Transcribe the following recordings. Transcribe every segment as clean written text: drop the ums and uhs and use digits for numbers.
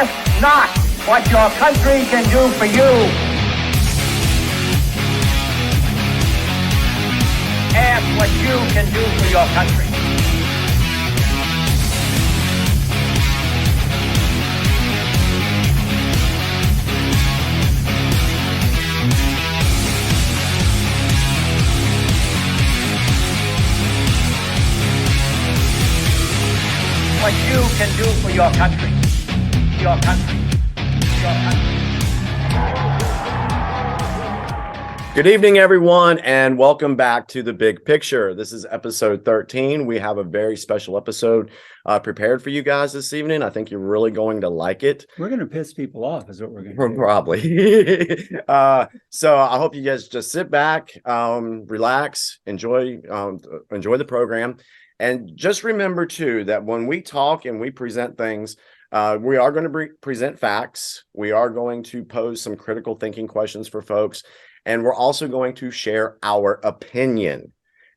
Ask not what your country can do for you. Ask what you can do for your country. What you can do for your country. Your country. Your country. Good evening, everyone, and welcome back to The Big Picture. This is episode 13. We have a very special episode prepared for you guys this evening. I think you're really going to like it. We're going to piss people off is what we're going to do. Probably. So I hope you guys just sit back, relax, enjoy the program. And just remember, too, that when we talk and we present things, we are going to present facts. We are going to pose some critical thinking questions for folks. And we're also going to share our opinion.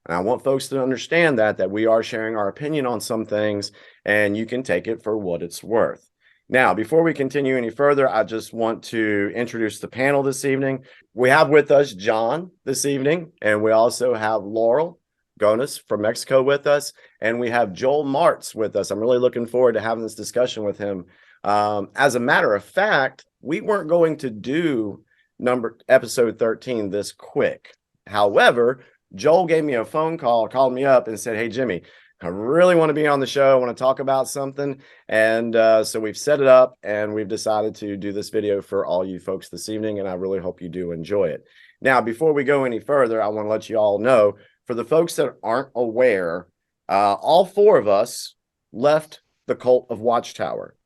And I want folks to understand that we are sharing our opinion on some things, and you can take it for what it's worth. Now, before we continue any further, I just want to introduce the panel this evening. We have with us John this evening, and we also have Laurel Gonis from Mexico with us, and we have Joel Martz with us. I'm really looking forward to having this discussion with him. As a matter of fact, we weren't going to do episode 13 this quick. However, Joel gave me a phone call, called me up and said, "Hey, Jimmy, I really want to be on the show. I want to talk about something." And so we've set it up and we've decided to do this video for all you folks this evening. And I really hope you do enjoy it. Now, before we go any further, I want to let you all know, for the folks that aren't aware, all four of us left the cult of Watchtower.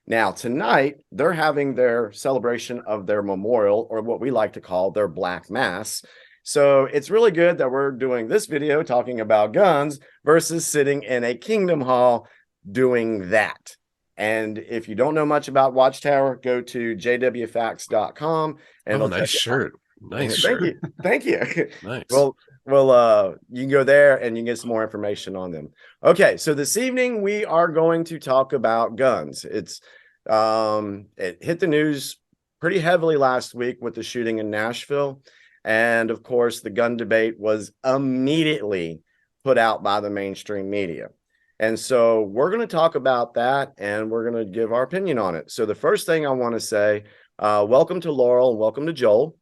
Now, tonight, they're having their celebration of their memorial, or what we like to call their Black Mass. So it's really good that we're doing this video talking about guns versus sitting in a Kingdom Hall doing that. And if you don't know much about Watchtower, go to jwfacts.com. And nice shirt. Nice shirt. Thank you. Nice. Well, you can go there and you can get some more information on them. Okay, so this evening we are going to talk about guns. It hit the news pretty heavily last week with the shooting in Nashville. And of course, the gun debate was immediately put out by the mainstream media. And so we're going to talk about that and we're going to give our opinion on it. So the first thing I want to say, welcome to Laurel and welcome to Joel.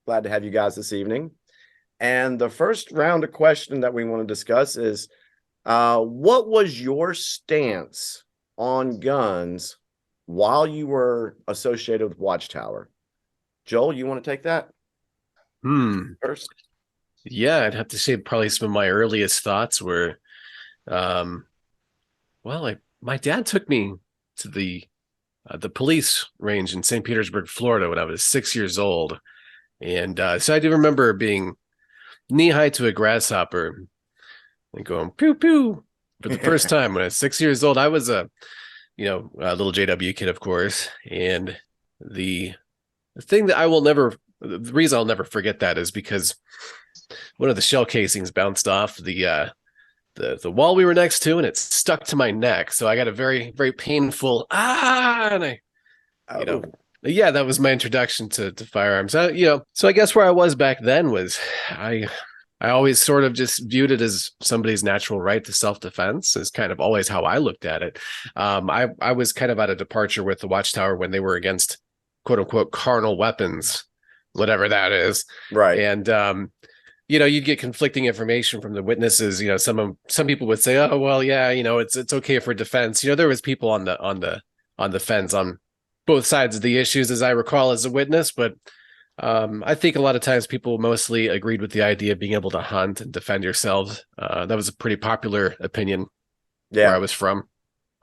Glad to have you guys this evening. And the first round of question that we want to discuss is, what was your stance on guns while you were associated with Watchtower? Joel, you want to take that first? Yeah, I'd have to say probably some of my earliest thoughts were, my dad took me to the police range in St. Petersburg, Florida when I was 6 years old. And so I do remember being knee-high to a grasshopper and going pew pew for the first time when I was 6 years old. I was a little JW kid, of course, and the thing that the reason I'll never forget that is because one of the shell casings bounced off the wall we were next to, and it stuck to my neck. So I got a very, very painful and yeah, that was my introduction to firearms. So I guess where I was back then was I always sort of just viewed it as somebody's natural right to self-defense is kind of always how I looked at it. I was kind of at a departure with the Watchtower when they were against quote unquote carnal weapons, whatever that is. Right. And, you'd get conflicting information from the witnesses. Some people would say, oh, well, yeah, it's okay for defense. There was people on the fence on both sides of the issues, as I recall, as a witness. But I think a lot of times people mostly agreed with the idea of being able to hunt and defend yourselves. That was a pretty popular opinion where I was from.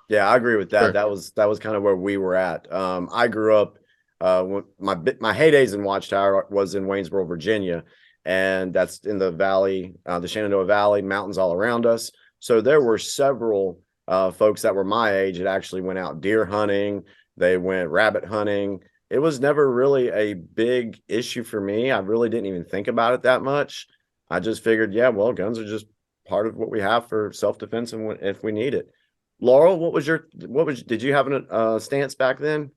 Yeah, I agree with that. Sure. That was kind of where we were at. I grew up, my heydays in Watchtower was in Waynesboro, Virginia, and that's in the valley, the Shenandoah Valley, mountains all around us. So there were several folks that were my age that actually went out deer hunting. They went rabbit hunting. It was never really a big issue for me. I really didn't even think about it that much. I just figured, yeah, well, guns are just part of what we have for self-defense and if we need it. Laurel, did you have a stance back then?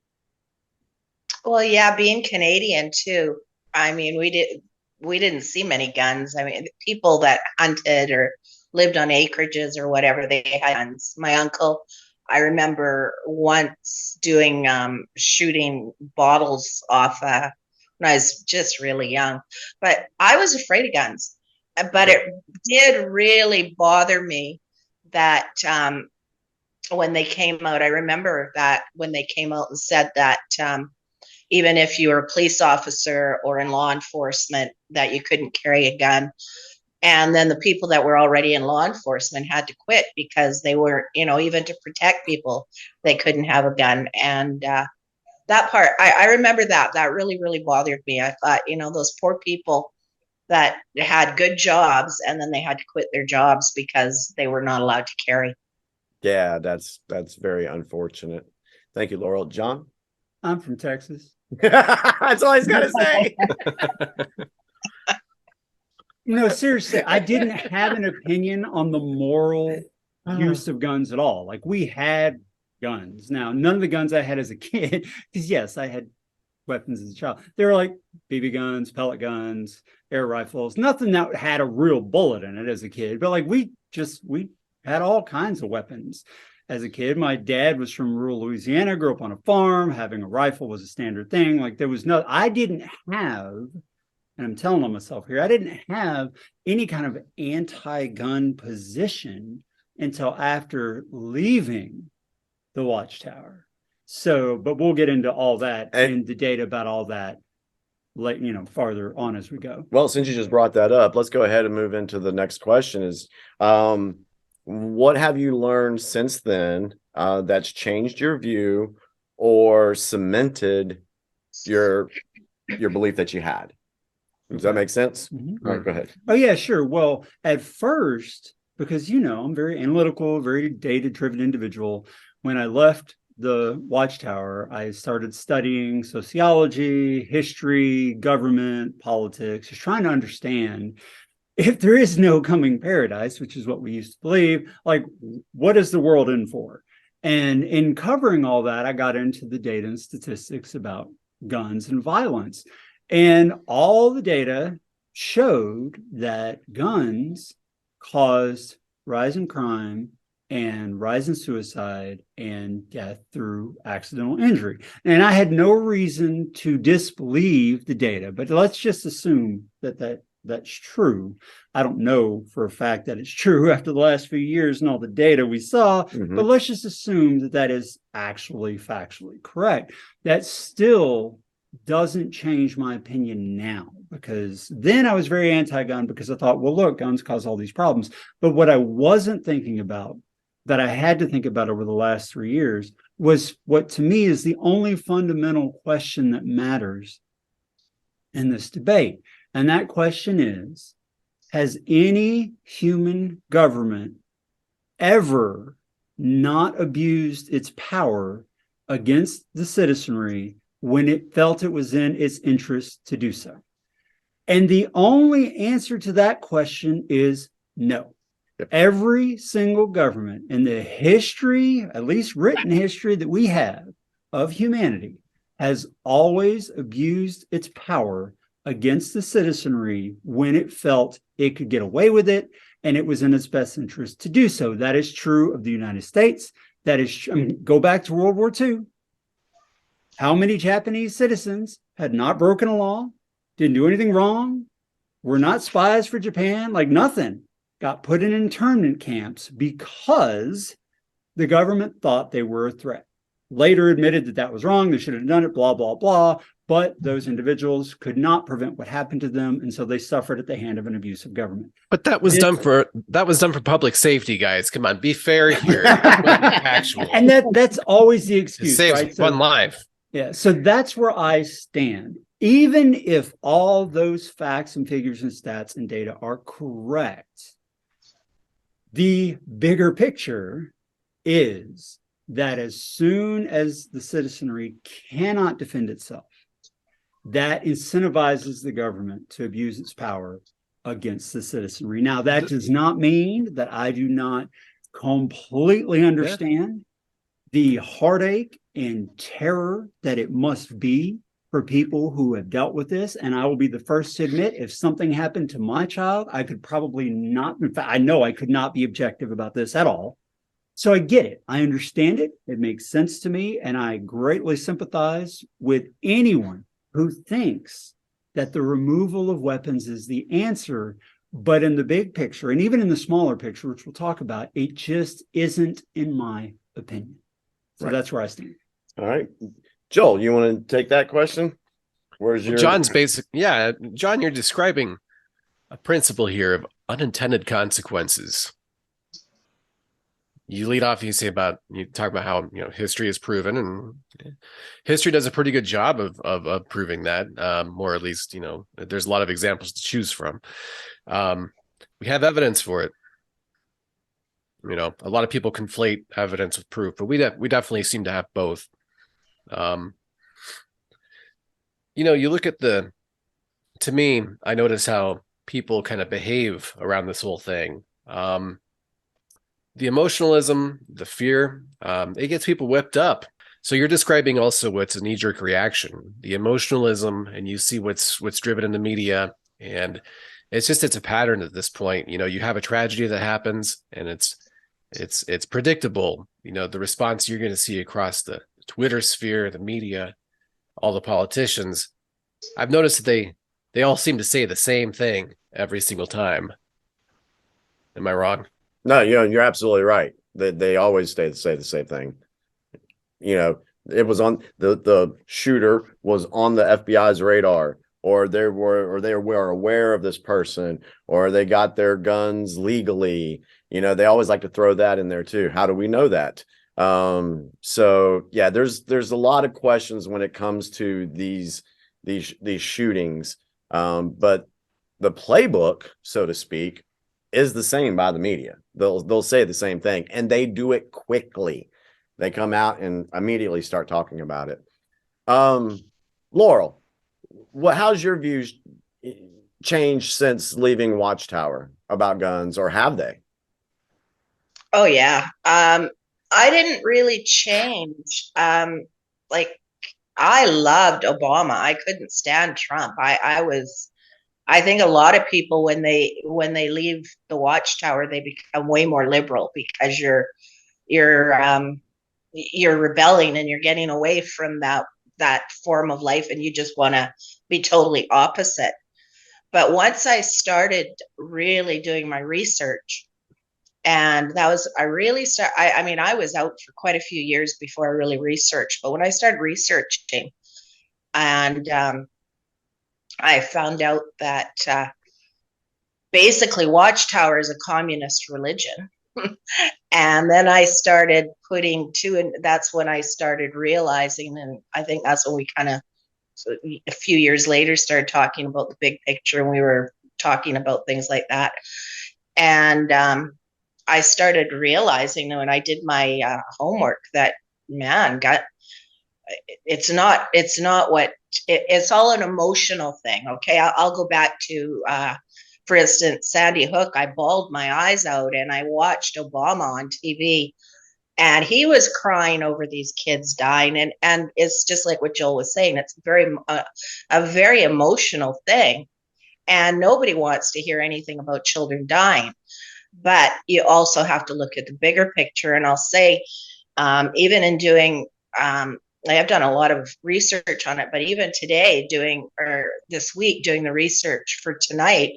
Well, yeah, being Canadian too. I mean, we didn't see many guns. I mean, people that hunted or lived on acreages or whatever, they had guns. My uncle, I remember once doing shooting bottles off when I was just really young. But I was afraid of guns. But Okay. it did really bother me that when they came out, I remember that when they came out and said that even if you were a police officer or in law enforcement, that you couldn't carry a gun. And then the people that were already in law enforcement had to quit because they were, even to protect people, they couldn't have a gun. And that part, I remember that really, really bothered me. I thought, those poor people that had good jobs and then they had to quit their jobs because they were not allowed to carry. Yeah, that's very unfortunate. Thank you, Laurel. John? I'm from Texas. That's all he's got to say. No, seriously, I didn't have an opinion on the moral use of guns at all. Like, we had guns. Now, none of the guns I had as a kid, because yes, I had weapons as a child. They were like BB guns, pellet guns, air rifles, nothing that had a real bullet in it as a kid. But like we had all kinds of weapons as a kid. My dad was from rural Louisiana, grew up on a farm. Having a rifle was a standard thing. Like, there was I didn't have, and I'm telling on myself here, I didn't have any kind of anti-gun position until after leaving the Watchtower. So, but we'll get into all that and the data about all that farther on as we go. Well, since you just brought that up, let's go ahead and move into the next question is, what have you learned since then that's changed your view or cemented your belief that you had? Does that make sense? Mm-hmm. All right, go ahead. Oh, yeah, sure. Well, at first, because, I'm very analytical, very data-driven individual. When I left the Watchtower, I started studying sociology, history, government, politics, just trying to understand if there is no coming paradise, which is what we used to believe, like, what is the world in for? And in covering all that, I got into the data and statistics about guns and violence. And all the data showed that guns caused rise in crime and rise in suicide and death through accidental injury. And I had no reason to disbelieve the data, but let's just assume that's true. I don't know for a fact that it's true after the last few years and all the data we saw, but let's just assume that is actually factually correct. That still doesn't change my opinion now, because then I was very anti-gun because I thought, well, look, guns cause all these problems. But what I wasn't thinking about, that I had to think about over the last 3 years, was what to me is the only fundamental question that matters in this debate. And that question is, has any human government ever not abused its power against the citizenry when it felt it was in its interest to do so? And the only answer to that question is no. Yep. Every single government in the history, at least written history that we have of humanity, has always abused its power against the citizenry when it felt it could get away with it and it was in its best interest to do so. That is true of the United States. That is, go back to World War II. How many Japanese citizens had not broken a law, didn't do anything wrong, were not spies for Japan, like nothing, got put in internment camps because the government thought they were a threat. Later admitted that that was wrong, they should have done it, blah, blah, blah. But those individuals could not prevent what happened to them, and so they suffered at the hand of an abusive government. But that was done for public safety, guys. Come on, be fair here. Actual. And that's always the excuse, saves right? one life. Yeah, so that's where I stand. Even if all those facts and figures and stats and data are correct, the bigger picture is that as soon as the citizenry cannot defend itself, that incentivizes the government to abuse its power against the citizenry. Now, that does not mean that I do not completely understand the heartache and terror that it must be for people who have dealt with this. And I will be the first to admit, if something happened to my child, I could probably not, in fact, I know I could not be objective about this at all. So I get it. I understand it. It makes sense to me. And I greatly sympathize with anyone who thinks that the removal of weapons is the answer. But in the big picture, and even in the smaller picture, which we'll talk about, it just isn't, in my opinion. So Right. that's where I stand. All right. Joel, you want to take that question? Where's your John's basic? Yeah, John, you're describing a principle here of unintended consequences. You lead off, you talk about how history is proven, and history does a pretty good job of proving that, or at least there's a lot of examples to choose from. We have evidence for it. A lot of people conflate evidence with proof, but we definitely seem to have both. You look at to me, I notice how people kind of behave around this whole thing. The emotionalism, the fear, it gets people whipped up. So you're describing also what's a knee-jerk reaction, the emotionalism, and you see what's driven in the media, and it's a pattern at this point. You have a tragedy that happens, and it's predictable. The response you're going to see across the Twitter sphere, the media, all the politicians. I've noticed that they all seem to say the same thing every single time. Am I wrong? No, you're absolutely right. They always say the same thing. It was on the shooter was on the FBI's radar, or they were aware of this person, or they got their guns legally. They always like to throw that in there too. How do we know that? So yeah, there's a lot of questions when it comes to these shootings. But the playbook, so to speak, is the same by the media. They'll say the same thing, and they do it quickly. They come out and immediately start talking about it. Laurel, how's your views changed since leaving Watchtower about guns, or have they? Oh yeah. I didn't really change. Like I loved Obama. I couldn't stand Trump. I think a lot of people when they leave the Watchtower, they become way more liberal because you're rebelling and you're getting away from that form of life, and you just want to be totally opposite. But once I started really doing my research, and that was I was out for quite a few years before I really researched, but when I started researching, and I found out that basically Watchtower is a communist religion. And then I started putting two, and that's when I started realizing, and I think that's when we kind of, a few years later, started talking about the big picture, and we were talking about things like that. And I started realizing when I did my homework that, man, it's not what it's all an emotional thing. Okay, I'll go back to for instance, Sandy Hook. I bawled my eyes out and I watched Obama on TV, and he was crying over these kids dying, and it's just like what Joel was saying, it's a very emotional thing, and nobody wants to hear anything about children dying. But you also have to look at the bigger picture. And I'll say, even in doing I have done a lot of research on it, but even today this week doing the research for tonight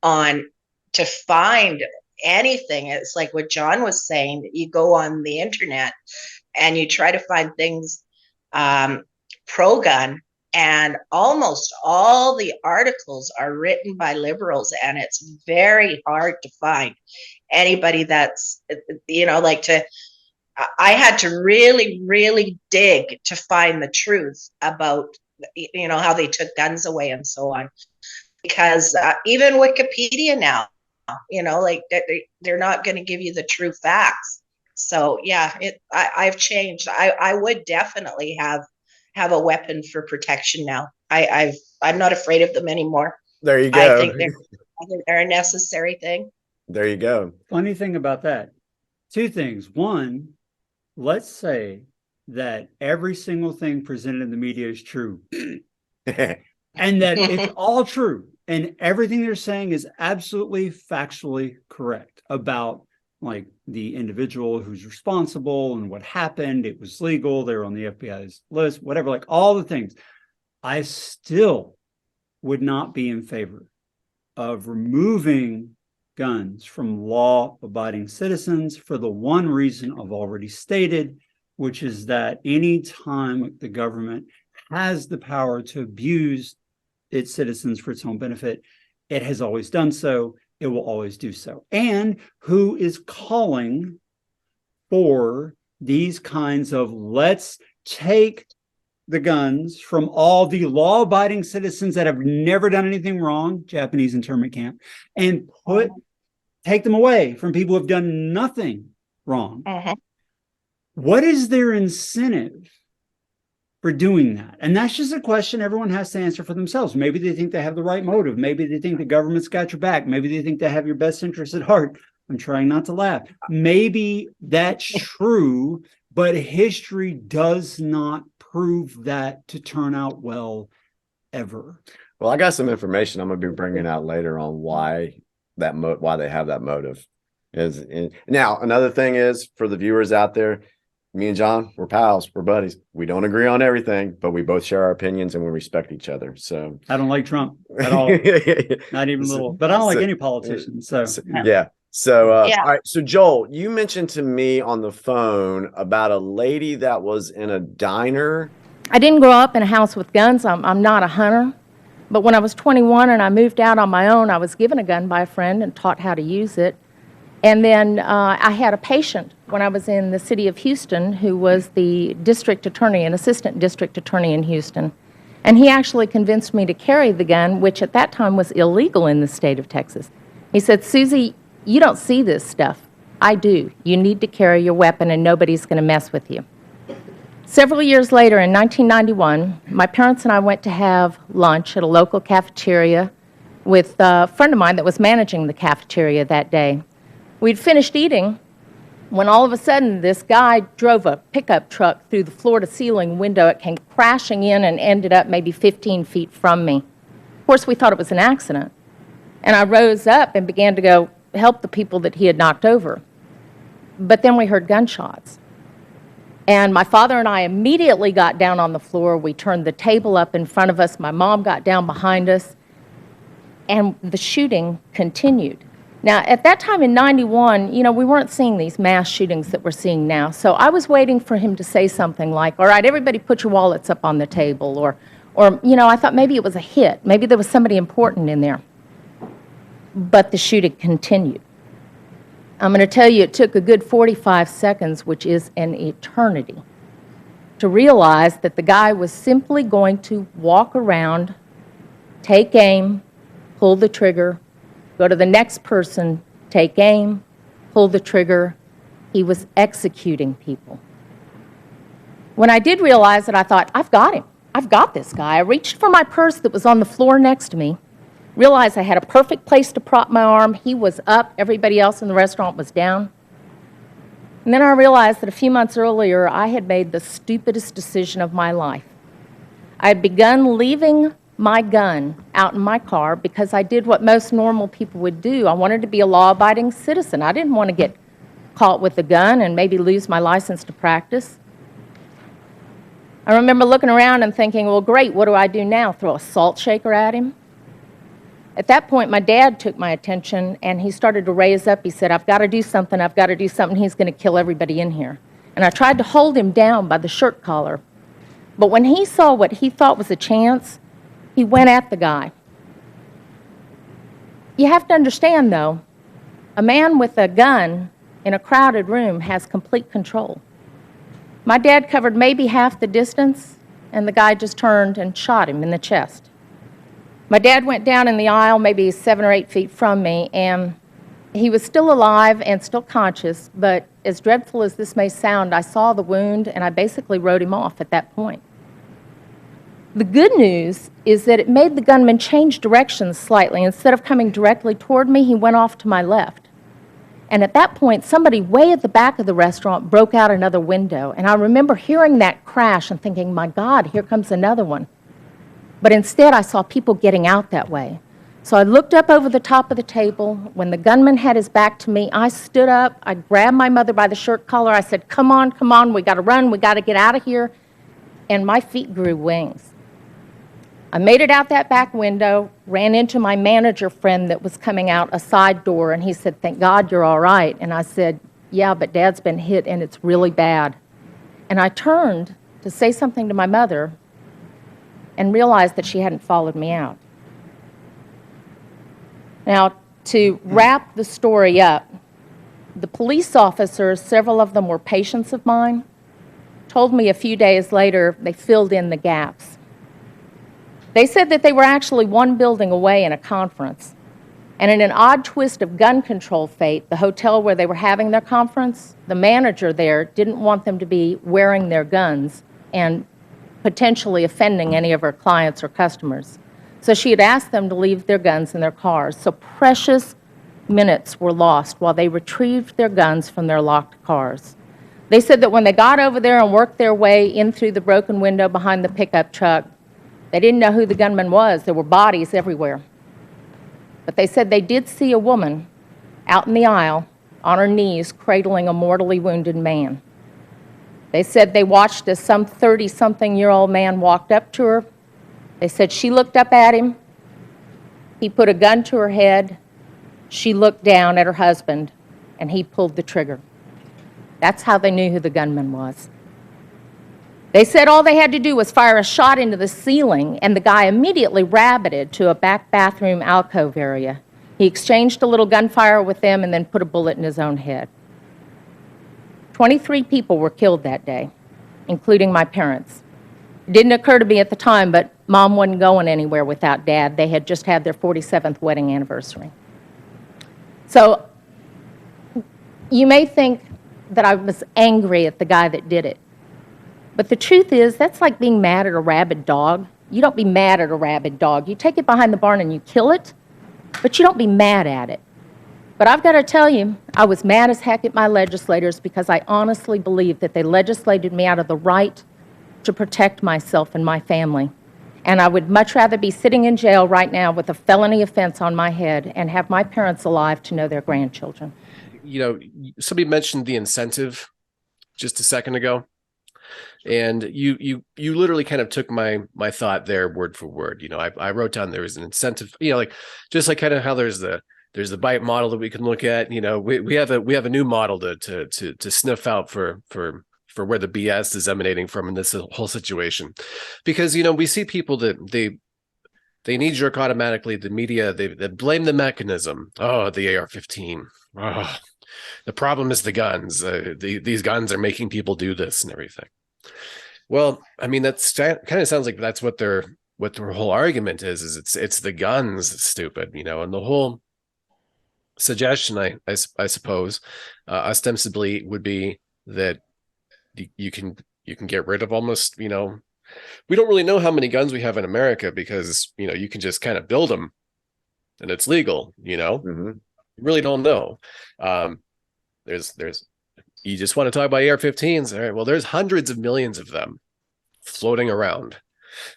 on to find anything, it's like what John was saying, you go on the internet and you try to find things pro-gun, and almost all the articles are written by liberals, and it's very hard to find anybody that's I had to really, really dig to find the truth about, how they took guns away and so on. Because even Wikipedia now, they're not going to give you the true facts. So yeah, I've changed. I would definitely have a weapon for protection now. I'm not afraid of them anymore. There you go. I think they're a necessary thing. There you go. Funny thing about that, two things. One, let's say that every single thing presented in the media is true. and that it's all true. And everything they're saying is absolutely factually correct about like the individual who's responsible and what happened. It was legal. They were on the FBI's list, whatever, like all the things. I still would not be in favor of removing guns from law-abiding citizens for the one reason I've already stated, which is that any time the government has the power to abuse its citizens for its own benefit, it has always done so. It will always do so. And who is calling for these kinds of let's take the guns from all the law-abiding citizens that have never done anything wrong, Japanese internment camp, and take them away from people who have done nothing wrong. What is their incentive for doing that? And that's just a question everyone has to answer for themselves. Maybe they think they have the right motive. Maybe they think the government's got your back. Maybe they think they have your best interest at heart. I'm trying not to laugh. Maybe that's true, but history does not prove that to turn out well ever. Well, I got some information I'm going to be bringing out later on why why they have that motive. Now, another thing is for the viewers out there, me and John, we're pals, we're buddies. We don't agree on everything, but we both share our opinions and we respect each other. So I don't like Trump at all, not even a little. But I don't like any politician. So yeah. So, Yeah. all right. So, Joel, you mentioned to me on the phone about a lady that was in a diner. I didn't grow up in a house with guns. I'm not a hunter. But when I was 21 and I moved out on my own, I was given a gun by a friend and taught how to use it. And then I had a patient when I was in the city of Houston who was the district attorney, an assistant district attorney in Houston. And he actually convinced me to carry the gun, which at that time was illegal in the state of Texas. He said, Susie, you don't see this stuff. I do. You need to carry your weapon and nobody's going to mess with you. Several years later, in 1991, my parents and I went to have lunch at a local cafeteria with a friend of mine that was managing the cafeteria that day. We'd finished eating when all of a sudden this guy drove a pickup truck through the floor-to-ceiling window. It came crashing in and ended up maybe 15 feet from me. Of course, we thought it was an accident. And I rose up and began to go help the people that he had knocked over. But then we heard gunshots. And my father and I immediately got down on the floor. We turned the table up in front of us. My mom got down behind us. And the shooting continued. Now, at that time in 91, we weren't seeing these mass shootings that we're seeing now. So I was waiting for him to say something like, all right, everybody put your wallets up on the table. Or I thought maybe it was a hit. Maybe there was somebody important in there. But the shooting continued. I'm going to tell you, it took a good 45 seconds, which is an eternity, to realize that the guy was simply going to walk around, take aim, pull the trigger, go to the next person, take aim, pull the trigger. He was executing people. When I did realize it, I thought, I've got him. I've got this guy. I reached for my purse that was on the floor next to me, realized I had a perfect place to prop my arm. He was up. Everybody else in the restaurant was down. And then I realized that a few months earlier, I had made the stupidest decision of my life. I had begun leaving my gun out in my car because I did what most normal people would do. I wanted to be a law-abiding citizen. I didn't want to get caught with a gun and maybe lose my license to practice. I remember looking around and thinking, well, great, what do I do now? Throw a salt shaker at him? At that point, my dad took my attention, and he started to raise up. He said, I've got to do something. I've got to do something. He's going to kill everybody in here. And I tried to hold him down by the shirt collar. But when he saw what he thought was a chance, he went at the guy. You have to understand, though, a man with a gun in a crowded room has complete control. My dad covered maybe half the distance, and the guy just turned and shot him in the chest. My dad went down in the aisle maybe 7 or 8 feet from me, and he was still alive and still conscious, but as dreadful as this may sound, I saw the wound, and I basically wrote him off at that point. The good news is that it made the gunman change directions slightly. Instead of coming directly toward me, he went off to my left. And at that point, somebody way at the back of the restaurant broke out another window, and I remember hearing that crash and thinking, my God, here comes another one. But instead, I saw people getting out that way. So I looked up over the top of the table. When the gunman had his back to me, I stood up. I grabbed my mother by the shirt collar. I said, come on, we got to run. We got to get out of here. And my feet grew wings. I made it out that back window, ran into my manager friend that was coming out a side door, and he said, thank God you're all right. And I said, yeah, but Dad's been hit, and it's really bad. And I turned to say something to my mother and realized that she hadn't followed me out. Now, to wrap the story up, the police officers, several of them were patients of mine, told me a few days later they filled in the gaps. They said that they were actually one building away in a conference. And in an odd twist of gun control fate, the hotel where they were having their conference, the manager there didn't want them to be wearing their guns and potentially offending any of her clients or customers. So she had asked them to leave their guns in their cars. So precious minutes were lost while they retrieved their guns from their locked cars. They said that when they got over there and worked their way in through the broken window behind the pickup truck, they didn't know who the gunman was. There were bodies everywhere. But they said they did see a woman out in the aisle on her knees cradling a mortally wounded man. They said they watched as some 30-something-year-old man walked up to her. They said she looked up at him. He put a gun to her head. She looked down at her husband, and he pulled the trigger. That's how they knew who the gunman was. They said all they had to do was fire a shot into the ceiling, and the guy immediately rabbited to a back bathroom alcove area. He exchanged a little gunfire with them and then put a bullet in his own head. 23 people were killed that day, including my parents. It didn't occur to me at the time, but Mom wasn't going anywhere without Dad. They had just had their 47th wedding anniversary. So you may think that I was angry at the guy that did it. But the truth is, that's like being mad at a rabid dog. You don't be mad at a rabid dog. You take it behind the barn and you kill it, but you don't be mad at it. But I've got to tell you, I was mad as heck at my legislators because I honestly believe that they legislated me out of the right to protect myself and my family. And I would much rather be sitting in jail right now with a felony offense on my head and have my parents alive to know their grandchildren. You know, somebody mentioned the incentive just a second ago. And you literally kind of took my thought there word for word. You know, I wrote down there was an incentive, you know, like just like kind of how there's the bite model that we can look at. You know, we have a new model to sniff out for where the BS is emanating from in this whole situation, because you know we see people that they knee jerk automatically. The media they blame the mechanism. Oh, the AR-15. Oh, the problem is the guns. These guns are making people do this and everything. Well, I mean, that's kind of sounds like that's what their whole argument is it's the guns that's stupid, you know, and the whole suggestion, I suppose, ostensibly would be that you can get rid of almost, you know, we don't really know how many guns we have in America because, you know, you can just kind of build them and it's legal, you know, You really don't know. There's you just want to talk about AR-15s. All right, well, there's hundreds of millions of them floating around.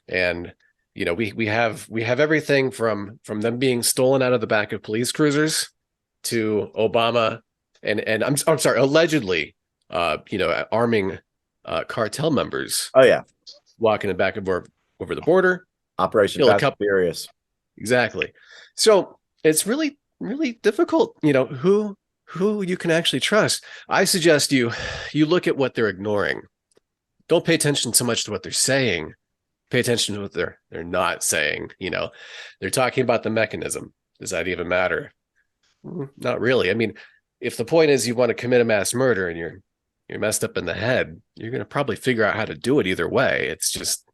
And, you know, we have everything from them being stolen out of the back of police cruisers to Obama and I'm sorry, allegedly, you know, arming cartel members. Oh, yeah. Walking it back and forth over the border. Operation Fast and Furious. Exactly. So it's really, really difficult, you know, who you can actually trust. I suggest you look at what they're ignoring. Don't pay attention so much to what they're saying. Pay attention to what they're not saying. You know, they're talking about the mechanism. Does that even matter? Not really. I mean, if the point is you want to commit a mass murder and you're messed up in the head, you're going to probably figure out how to do it either way. It's just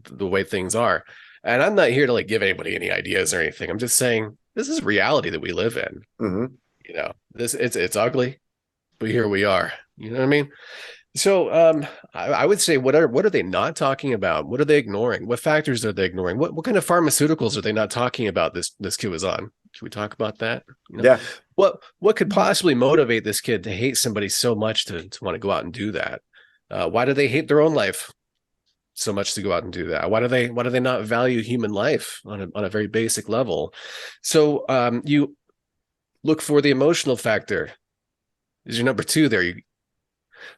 the way things are. And I'm not here to like give anybody any ideas or anything. I'm just saying this is reality that we live in. You know, it's ugly, but here we are. You know what I mean? So I would say what are they not talking about? What are they ignoring? What factors are they ignoring? What kind of pharmaceuticals are they not talking about this kid was on? Should we talk about that? You know? Yeah. What could possibly motivate this kid to hate somebody so much to want to go out and do that? Why do they hate their own life? so much to go out and do that? Why do they not value human life on a very basic level? So you look for the emotional factor. Is your number two there?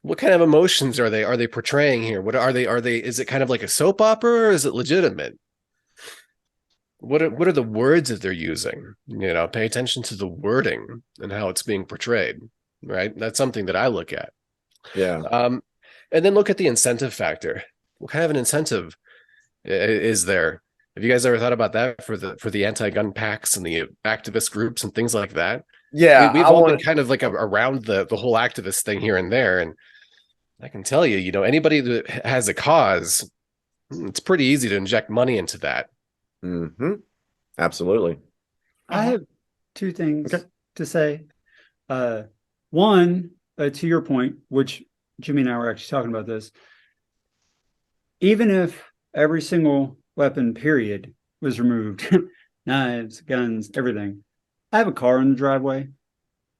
What kind of emotions are they portraying here? What are they? Is it kind of like a soap opera, or is it legitimate? What are the words that they're using? Pay attention to the wording and how it's being portrayed, right? That's something that I look at. Yeah. And then look at the incentive factor. What kind of an incentive is there? Have you guys ever thought about that for the anti-gun packs and the activist groups and things like that? Yeah. We've all been kind of like around the whole activist thing here and there. And I can tell you, anybody that has a cause, it's pretty easy to inject money into that. Mm-hmm. Absolutely. I have two things to say. One, to your point, which Jimmy and I were actually talking about this. Even if every single weapon, period, was removed, knives, guns, everything, I have a car in the driveway. If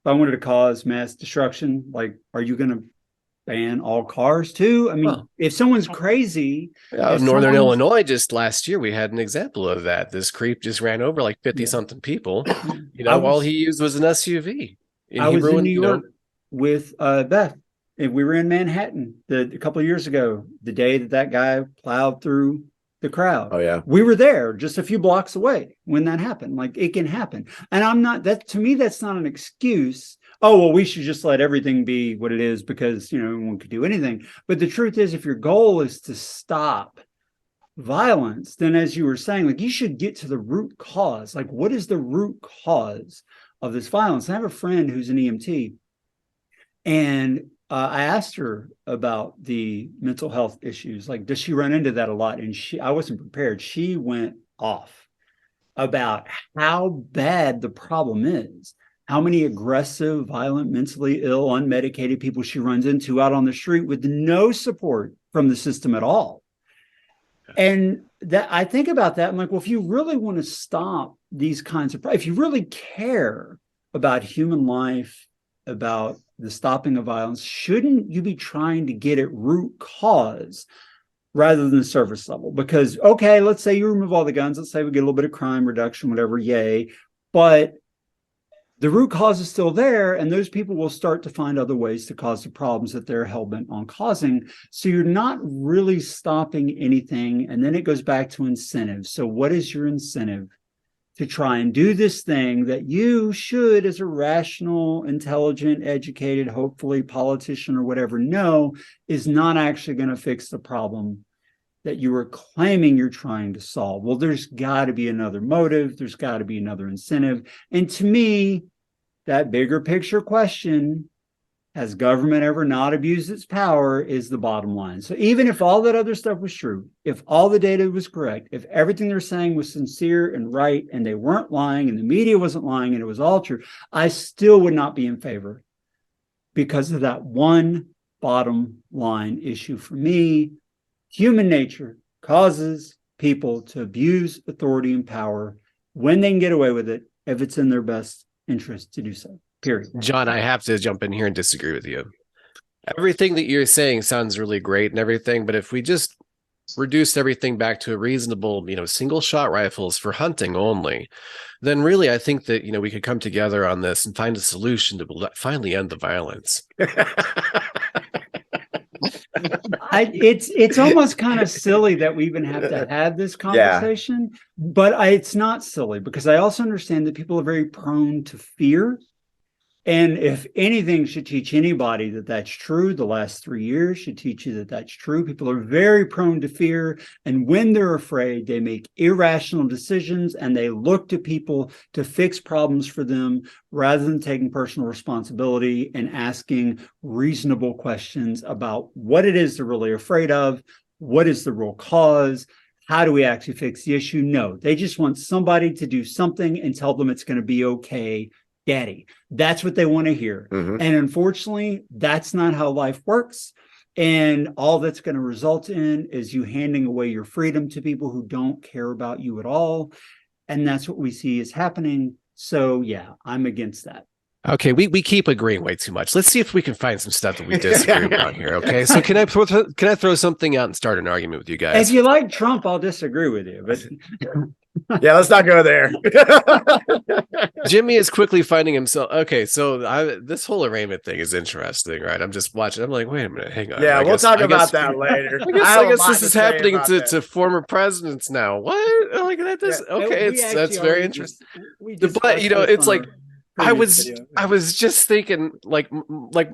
I wanted to cause mass destruction, like, are you going to ban all cars too? I mean, if someone's crazy. Northern Illinois, just last year, we had an example of that. This creep just ran over like 50 something people. All he used was an SUV. I was in New York with Beth, and we were in Manhattan a couple of years ago, the day that guy plowed through the crowd. Oh, yeah. We were there just a few blocks away when that happened. Like, it can happen. And to me, that's not an excuse. Oh, well, we should just let everything be what it is because, one could do anything. But the truth is, if your goal is to stop violence, then as you were saying, like, you should get to the root cause. Like, what is the root cause of this violence? And I have a friend who's an EMT, and I asked her about the mental health issues. Like, does she run into that a lot? And I wasn't prepared. She went off about how bad the problem is. How many aggressive, violent, mentally ill, unmedicated people she runs into out on the street with no support from the system at all. And that I think about that. I'm like, well, if you really want to stop these kinds of, if you really care about human life, about the stopping of violence, shouldn't you be trying to get at root cause rather than the surface level? Because, okay, let's say you remove all the guns. Let's say we get a little bit of crime reduction, whatever, yay. But the root cause is still there, and those people will start to find other ways to cause the problems that they're hell-bent on causing. So you're not really stopping anything, and then it goes back to incentives. So what is your incentive to try and do this thing that you should, as a rational, intelligent, educated, hopefully politician or whatever, know is not actually going to fix the problem that you were claiming you're trying to solve? Well, there's got to be another motive. There's got to be another incentive. And to me, that bigger picture question, has government ever not abused its power, is the bottom line. So even if all that other stuff was true, if all the data was correct, if everything they're saying was sincere and right, and they weren't lying, and the media wasn't lying, and it was all true, I still would not be in favor because of that one bottom line issue. For me, human nature causes people to abuse authority and power when they can get away with it, if it's in their best interest to do so, period. John, I have to jump in here and disagree with you. Everything that you're saying sounds really great and everything, but if we just reduced everything back to a reasonable, single shot rifles for hunting only, then really I think that, we could come together on this and find a solution to finally end the violence. It's almost kind of silly that we even have to have this conversation, but it's not silly because I also understand that people are very prone to fear. And if anything should teach anybody that that's true, the last 3 years should teach you that that's true. People are very prone to fear. And when they're afraid, they make irrational decisions and they look to people to fix problems for them rather than taking personal responsibility and asking reasonable questions about what it is they're really afraid of, what is the real cause, how do we actually fix the issue? No, they just want somebody to do something and tell them it's going to be okay, Daddy. That's what they want to hear. Mm-hmm. And unfortunately, that's not how life works. And all that's going to result in is you handing away your freedom to people who don't care about you at all. And that's what we see is happening. So yeah, I'm against that. Okay, we keep agreeing way too much. Let's see if we can find some stuff that we disagree on here. Okay, so can I throw something out and start an argument with you guys? If you like Trump, I'll disagree with you. But Yeah, let's not go there. Jimmy is quickly finding himself. Okay, so this whole arraignment thing is interesting, right? I'm just watching. I'm like, wait a minute, hang on. Yeah, I we'll guess- talk I about guess- that later. I guess have a lot this to is say happening about to, that. to former presidents now. What? Like that? Okay, that's very interesting. But it's like I was just thinking, like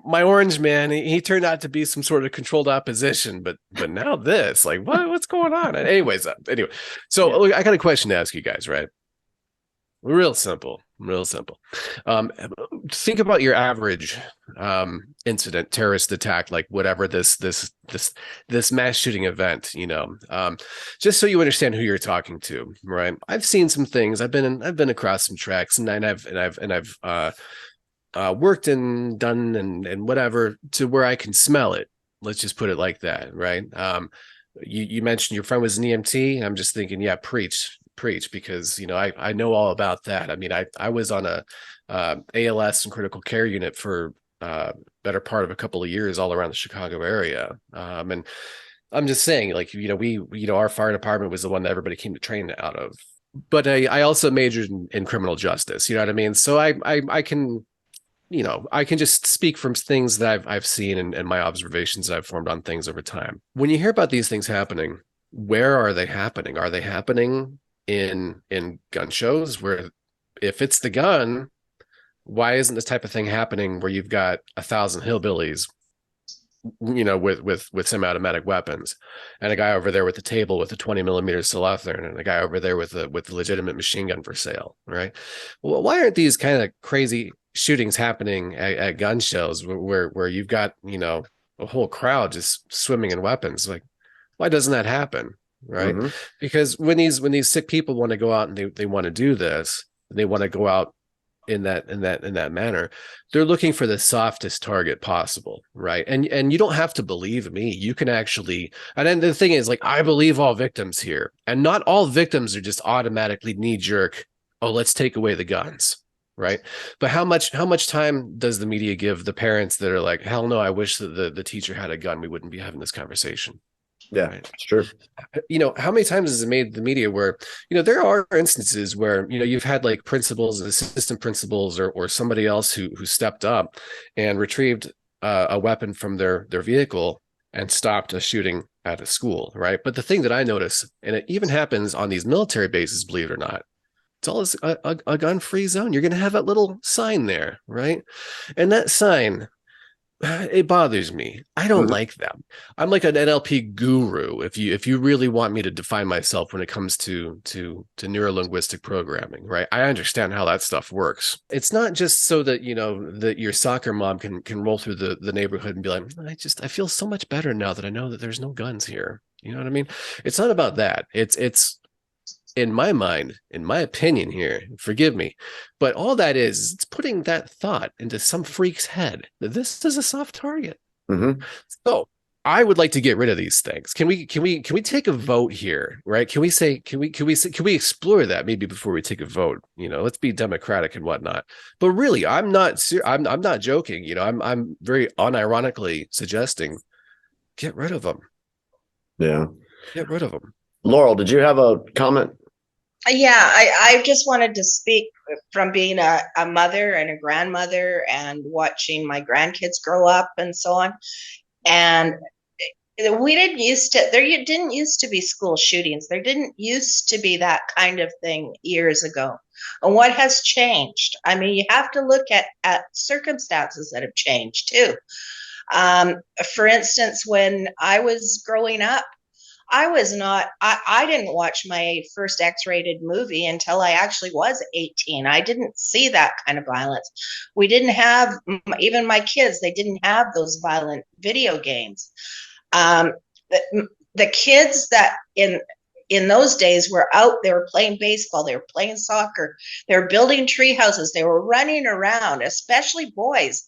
my orange man, he turned out to be some sort of controlled opposition, but now this, like, what's going on? Anyways, so look, I got a question to ask you guys, right? Real simple. Think about your average incident, terrorist attack, like whatever this mass shooting event, just so you understand who you're talking to, right? I've seen some things. I've been across some tracks, and I've worked and done and whatever to where I can smell it. Let's just put it like that, right? You mentioned your friend was an EMT. I'm just thinking, yeah, preach, because I know all about that. I mean, I was on a ALS and critical care unit for better part of a couple of years all around the Chicago area, and I'm just saying, like, our fire department was the one that everybody came to train out of, but I also majored in criminal justice, you know what I mean? So I can I can just speak from things that I've seen and my observations that I've formed on things over time. When you hear about these things happening, where are they happening? Are they happening in gun shows? Where, if it's the gun, why isn't this type of thing happening where you've got 1,000 hillbillies, with semi-automatic weapons, and a guy over there with the table with a 20mm Southern, and a guy over there with a legitimate machine gun for sale, right? Well, why aren't these kind of crazy shootings happening at gun shows where you've got a whole crowd just swimming in weapons? Like, why doesn't that happen, right? Mm-hmm. Because when these sick people want to go out and they want to do this, they want to go out in that manner, they're looking for the softest target possible, right? And you don't have to believe me. You can actually, and then the thing is, like, I believe all victims here, and not all victims are just automatically knee-jerk, oh, let's take away the guns, right? But how much time does the media give the parents that are like, hell no, I wish that the teacher had a gun, we wouldn't be having this conversation? Yeah, right? it's true. How many times has it made the media where, there are instances where, you've had like principals and assistant principals or somebody else who stepped up and retrieved a weapon from their vehicle and stopped a shooting at a school, right? But the thing that I notice, and it even happens on these military bases, believe it or not, it's all a gun-free zone. You're going to have that little sign there, right? And that sign, it bothers me. I don't like them. I'm like an NLP guru. If you really want me to define myself when it comes to neuro-linguistic programming, right? I understand how that stuff works. It's not just so that that your soccer mom can roll through the neighborhood and be like, I feel so much better now that I know that there's no guns here. You know what I mean? It's not about that. It's in my mind, in my opinion here, forgive me, but all that is, it's putting that thought into some freak's head that this is a soft target. Mm-hmm. So I would like to get rid of these things. Can we take a vote here, right? Can we explore that maybe before we take a vote? Let's be democratic and whatnot. But really, I'm not joking. I'm very unironically suggesting get rid of them. Yeah. Get rid of them. Laurel, did you have a comment? Yeah, I just wanted to speak from being a mother and a grandmother and watching my grandkids grow up and so on. And there didn't used to be school shootings. There didn't used to be that kind of thing years ago. And what has changed? I mean, you have to look at circumstances that have changed too. For instance, when I was growing up, I didn't watch my first X-rated movie until I actually was 18. I didn't see that kind of violence. We didn't have, even my kids, they didn't have those violent video games. The kids that in those days were out, they were playing baseball, they were playing soccer, they were building tree houses, they were running around, especially boys.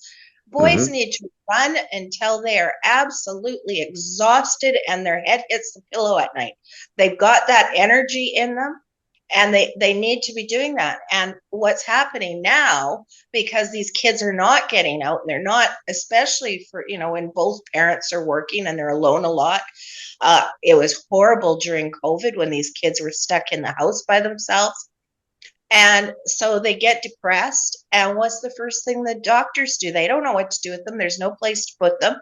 Boys need to run until they are absolutely exhausted and their head hits the pillow at night. They've got that energy in them, And they need to be doing that. And what's happening now, because these kids are not getting out, and they're not, especially for, when both parents are working and they're alone a lot. It was horrible during COVID when these kids were stuck in the house by themselves. And so they get depressed. And what's the first thing the doctors do? They don't know what to do with them. There's no place to put them.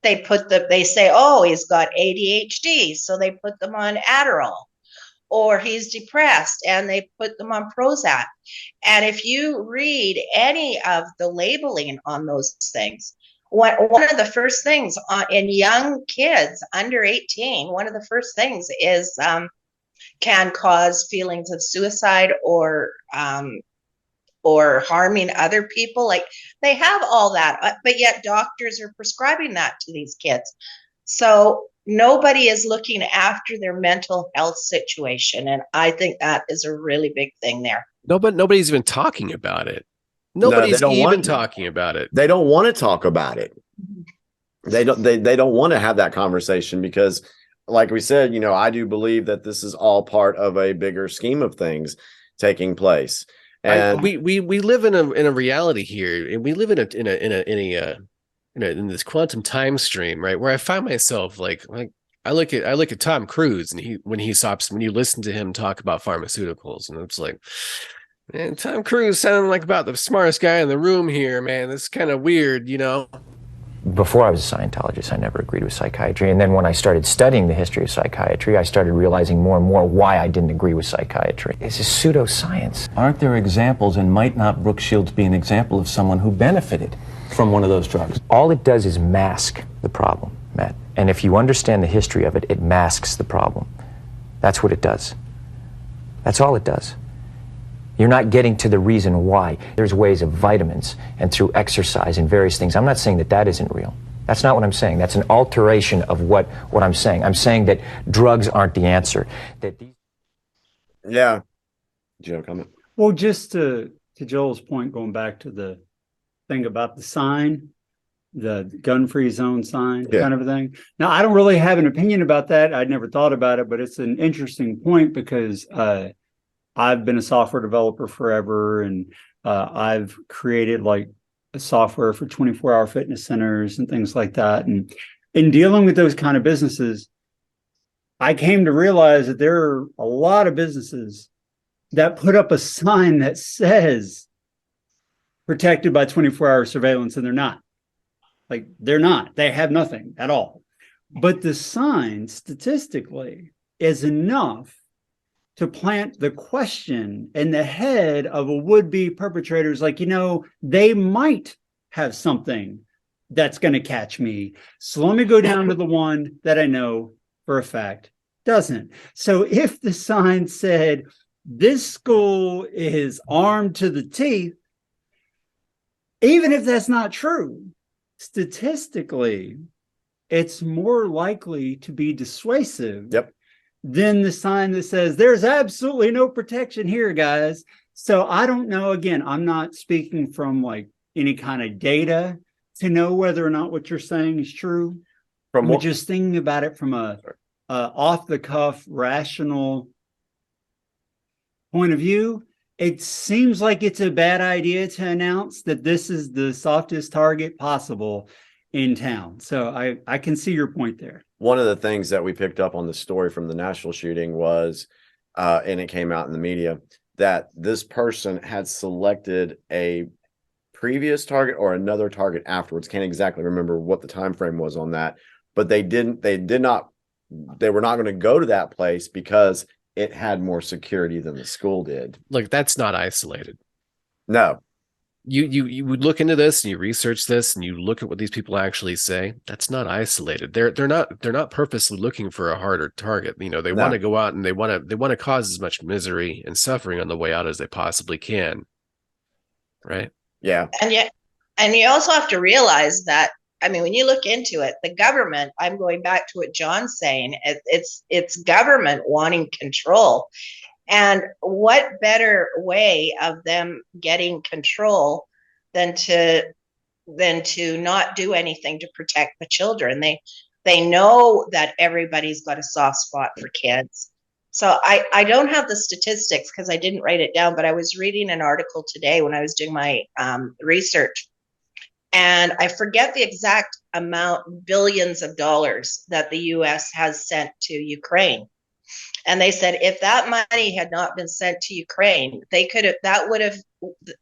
They say, oh, he's got ADHD. So they put them on Adderall. Or he's depressed, and they put them on Prozac. And if you read any of the labeling on those things, one of the first things in young kids under 18, one of the first things is can cause feelings of suicide or harming other people. Like, they have all that, but yet doctors are prescribing that to these kids. So nobody is looking after their mental health situation. And I think that is a really big thing there. Nobody's even talking about it. No, they Nobody's don't even want to. talking about it. They don't want to talk about it. They don't want to have that conversation because, like we said, I do believe that this is all part of a bigger scheme of things taking place. And we live in a reality here, and we live in this quantum time stream, right? Where I find myself like I look at Tom Cruise, and when you listen to him talk about pharmaceuticals, and it's like, man, Tom Cruise sounding like about the smartest guy in the room here, man. This is kind of weird, Before I was a Scientologist, I never agreed with psychiatry. And then when I started studying the history of psychiatry, I started realizing more and more why I didn't agree with psychiatry. It's just pseudoscience. Aren't there examples, and might not Brooke Shields be an example of someone who benefited from one of those drugs? All it does is mask the problem, Matt. And if you understand the history of it, it masks the problem. That's what it does. That's all it does. You're not getting to the reason why. There's ways of vitamins and through exercise and various things. I'm not saying that isn't real. That's not what I'm saying. That's an alteration of what I'm saying. I'm saying that drugs aren't the answer. yeah. Do you have a comment? Well, just to Joel's point, going back to the thing about the sign, the gun-free zone sign kind of a thing. Now, I don't really have an opinion about that. I'd never thought about it, but it's an interesting point because I've been a software developer forever, and I've created like a software for 24-hour fitness centers and things like that. And in dealing with those kind of businesses, I came to realize that there are a lot of businesses that put up a sign that says protected by 24-hour surveillance, and they're not. Like, they're not. They have nothing at all. But the sign statistically is enough to plant the question in the head of a would-be perpetrators, like, they might have something that's going to catch me. So let me go down to the one that I know for a fact doesn't. So if the sign said, this school is armed to the teeth, even if that's not true, statistically, it's more likely to be dissuasive than the sign that says there's absolutely no protection here, guys. So I don't know. Again, I'm not speaking from like any kind of data to know whether or not what you're saying is true. I'm just thinking about it from a off the cuff, rational point of view. It seems like it's a bad idea to announce that this is the softest target possible in town. So I can see your point there. One of the things that we picked up on the story from the Nashville shooting was, and it came out in the media, that this person had selected a previous target or another target afterwards. Can't exactly remember what the time frame was on that, but they were not going to go to that place because it had more security than the school did. Like, that's not isolated. No. You would look into this and you research this and you look at what these people actually say. That's not isolated. They're not purposely looking for a harder target. They want to go out and they want to cause as much misery and suffering on the way out as they possibly can. Right? Yeah. And you also have to realize that, when you look into it, the government, I'm going back to what John's saying, it's government wanting control. And what better way of them getting control than to not do anything to protect the children? They know that everybody's got a soft spot for kids. So I don't have the statistics because I didn't write it down, but I was reading an article today when I was doing my research, and I forget the exact amount, billions of dollars that the US has sent to Ukraine. And they said if that money had not been sent to Ukraine, they could have, that would have,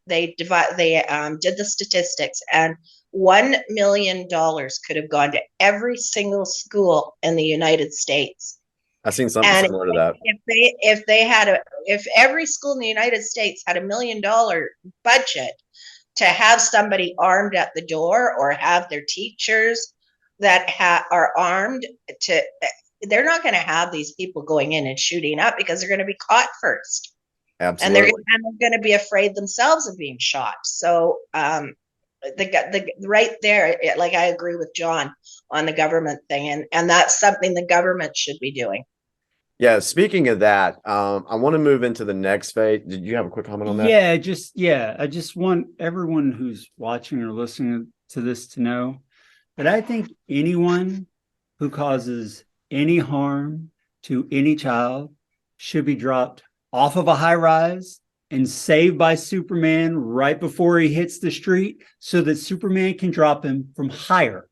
they did the statistics, and $1 million could have gone to every single school in the United States. I've seen something And similar to that. if every school in the United States had $1 million budget to have somebody armed at the door, or have their teachers that are armed, to they're not going to have these people going in and shooting up because they're going to be caught first. Absolutely. And they're going to be afraid themselves of being shot. So the right there, like, I agree with John on the government thing, and that's something the government should be doing. Yeah, speaking of that, I want to move into the next phase. Did you have a quick comment on that? I just want everyone who's watching or listening to this to know that I think anyone who causes any harm to any child should be dropped off of a high rise and saved by Superman right before he hits the street, so that Superman can drop him from higher.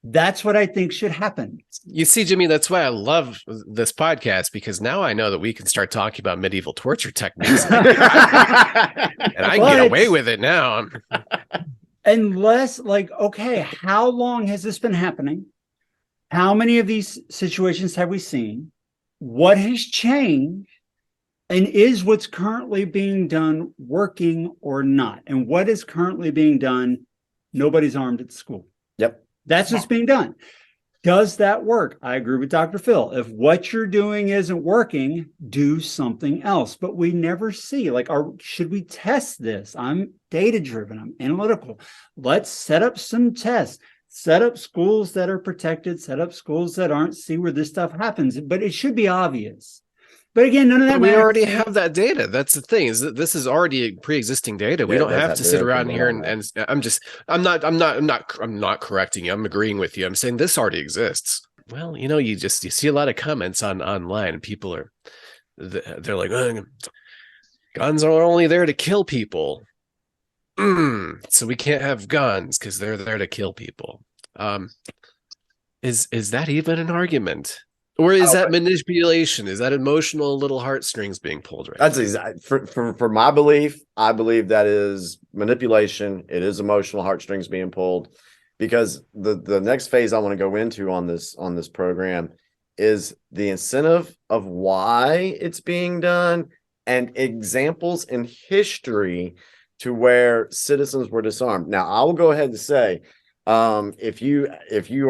That's what I think should happen. You see, Jimmy, that's why I love this podcast, because now I know that we can start talking about medieval torture techniques. And I can get away with it now. Unless, like, okay, how long has this been happening? How many of these situations have we seen? What has changed? And is what's currently being done working or not? And what is currently being done? Nobody's armed at school. Yep. That's what's being done. Does that work? I agree with Dr. Phil. If what you're doing isn't working, do something else. But we never see, like, should we test this? I'm data-driven. I'm analytical. Let's set up some tests. Set up schools that are protected. Set up schools that aren't. See where this stuff happens. But it should be obvious. But again, none of that We matters. already have that data. That's the thing, is that this is already pre-existing data. We don't have to sit around here and I'm not correcting you. I'm agreeing with you. I'm saying this already exists. Well, you see a lot of comments online, and people they're like, oh, guns are only there to kill people. So we can't have guns because they're there to kill people. Is that even an argument? Or is that manipulation? Is that emotional little heartstrings being pulled right? That's exactly for my belief. I believe that is manipulation. It is emotional heartstrings being pulled, because the next phase I want to go into on this program is the incentive of why it's being done, and examples in history to where citizens were disarmed. Now, I will go ahead and say, if you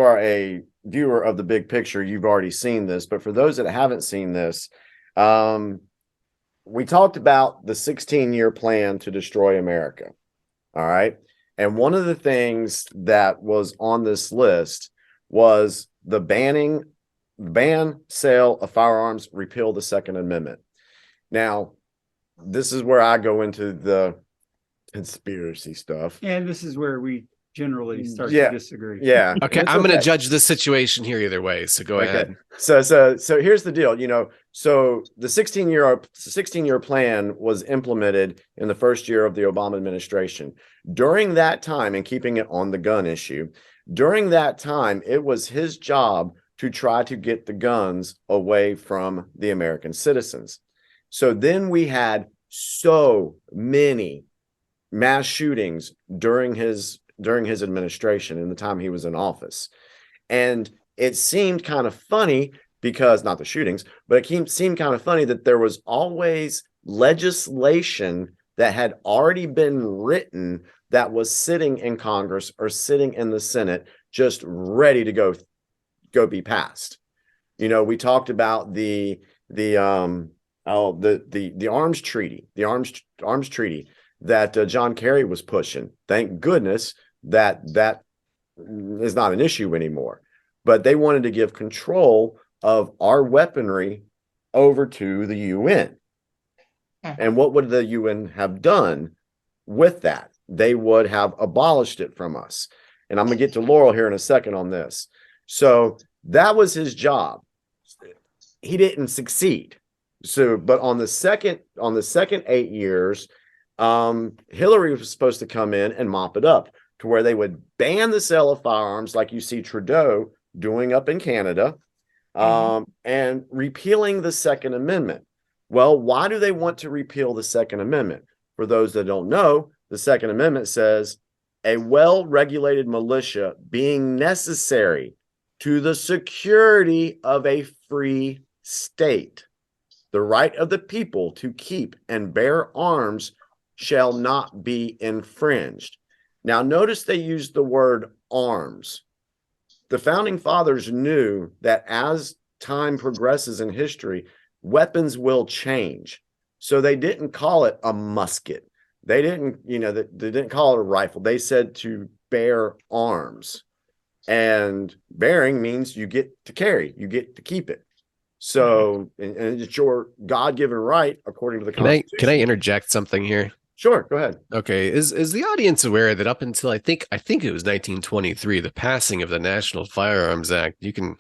are a viewer of the big picture, you've already seen this, but for those that haven't seen this, we talked about the 16-year plan to destroy America. All right. And one of the things that was on this list was the ban sale of firearms, repeal the Second Amendment. Now, this is where I go into the conspiracy stuff. And this is where we generally start to disagree. Yeah. Okay, I'm going to judge this situation here either way. So go ahead. So here's the deal. So the 16-year plan was implemented in the first year of the Obama administration. During that time, and keeping it on the gun issue, during that time, it was his job to try to get the guns away from the American citizens. So then we had so many mass shootings during his administration, in the time he was in office. And it seemed kind of funny, because not the shootings, but it seemed kind of funny that there was always legislation that had already been written that was sitting in Congress or sitting in the Senate, just ready to go be passed. We talked about the arms treaty, that John Kerry was pushing. Thank goodness that is not an issue anymore. But they wanted to give control of our weaponry over to the UN. And what would the UN have done with that? They would have abolished it from us. And I'm going to get to Laurel here in a second on this. So that was his job. He didn't succeed. So, but on the second 8 years, Hillary was supposed to come in and mop it up to where they would ban the sale of firearms, like you see Trudeau doing up in Canada, and repealing the Second Amendment. Well, why do they want to repeal the Second Amendment? For those that don't know, the Second Amendment says a well-regulated militia being necessary to the security of a free state. The right of the people to keep and bear arms shall not be infringed. Now, notice they used the word arms. The founding fathers knew that as time progresses in history, weapons will change. So they didn't call it a musket. They didn't, they didn't call it a rifle. They said to bear arms. And bearing means you get to carry, you get to keep it. So, and it's your God-given right according to the Constitution. Can I interject something here? Sure, go ahead. Okay, is the audience aware that up until I think it was 1923, the passing of the National Firearms Act? You can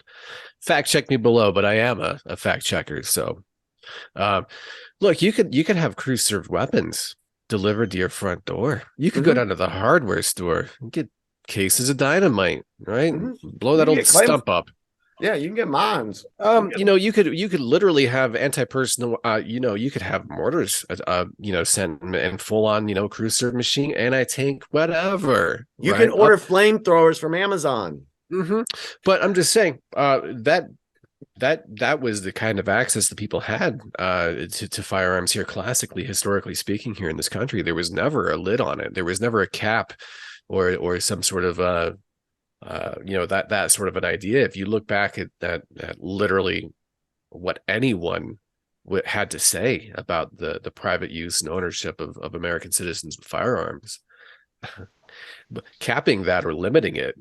fact check me below, but I am a fact checker. So, look, you could have crew-served weapons delivered to your front door. You could go down to the hardware store and get cases of dynamite, right? Blow that old stump up. Yeah, you can get mines. You could literally have anti-personnel. You could have mortars, sent and full on, crew serve machine, anti-tank, whatever. You can order flamethrowers from Amazon. But I'm just saying that was the kind of access that people had to firearms here. Classically, historically speaking, here in this country, there was never a lid on it. There was never a cap or some sort of that sort of an idea. If you look back at literally what anyone had to say about the private use and ownership of American citizens with firearms, capping that or limiting it,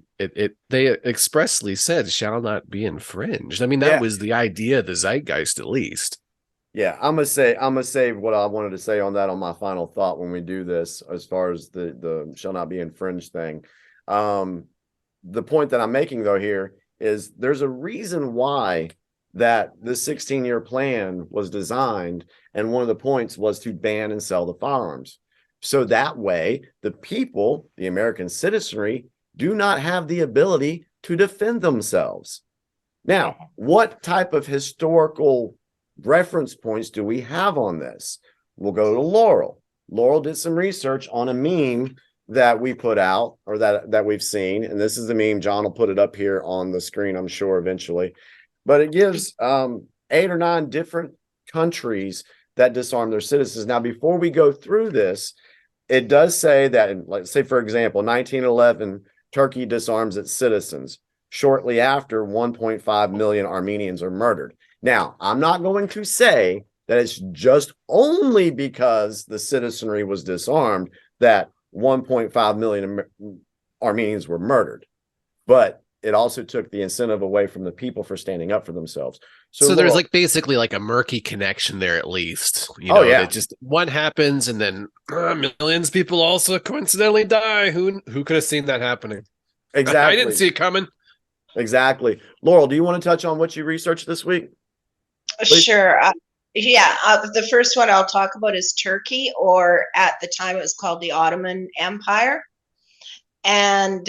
they expressly said shall not be infringed. I mean, that was the idea, the zeitgeist, at least. Yeah, I'm gonna say what I wanted to say on that on my final thought when we do this, as far as the shall not be infringed thing. The point that I'm making though here is there's a reason why that the 16-year plan was designed, and one of the points was to ban and sell the firearms. So that way, the people, the American citizenry, do not have the ability to defend themselves. Now, what type of historical reference points do we have on this? We'll go to Laurel. Laurel did some research on a meme that we put out, or that we've seen, and this is the meme. John will put it up here on the screen, I'm sure, eventually. But it gives 8 or 9 different countries that disarm their citizens. Now, before we go through this, it does say that, let's say, for example, 1911, Turkey disarms its citizens. Shortly after, 1.5 million Armenians are murdered. Now, I'm not going to say that it's just only because the citizenry was disarmed that 1.5 million Armenians were murdered, but it also took the incentive away from the people for standing up for themselves. So there's basically a murky connection there, at least. That just one happens and then millions of people also coincidentally die. Who could have seen that happening? Exactly. I didn't see it coming. Exactly. Laurel, do you want to touch on what you researched this week? Please. Sure. The first one I'll talk about is Turkey, or at the time it was called the Ottoman Empire. And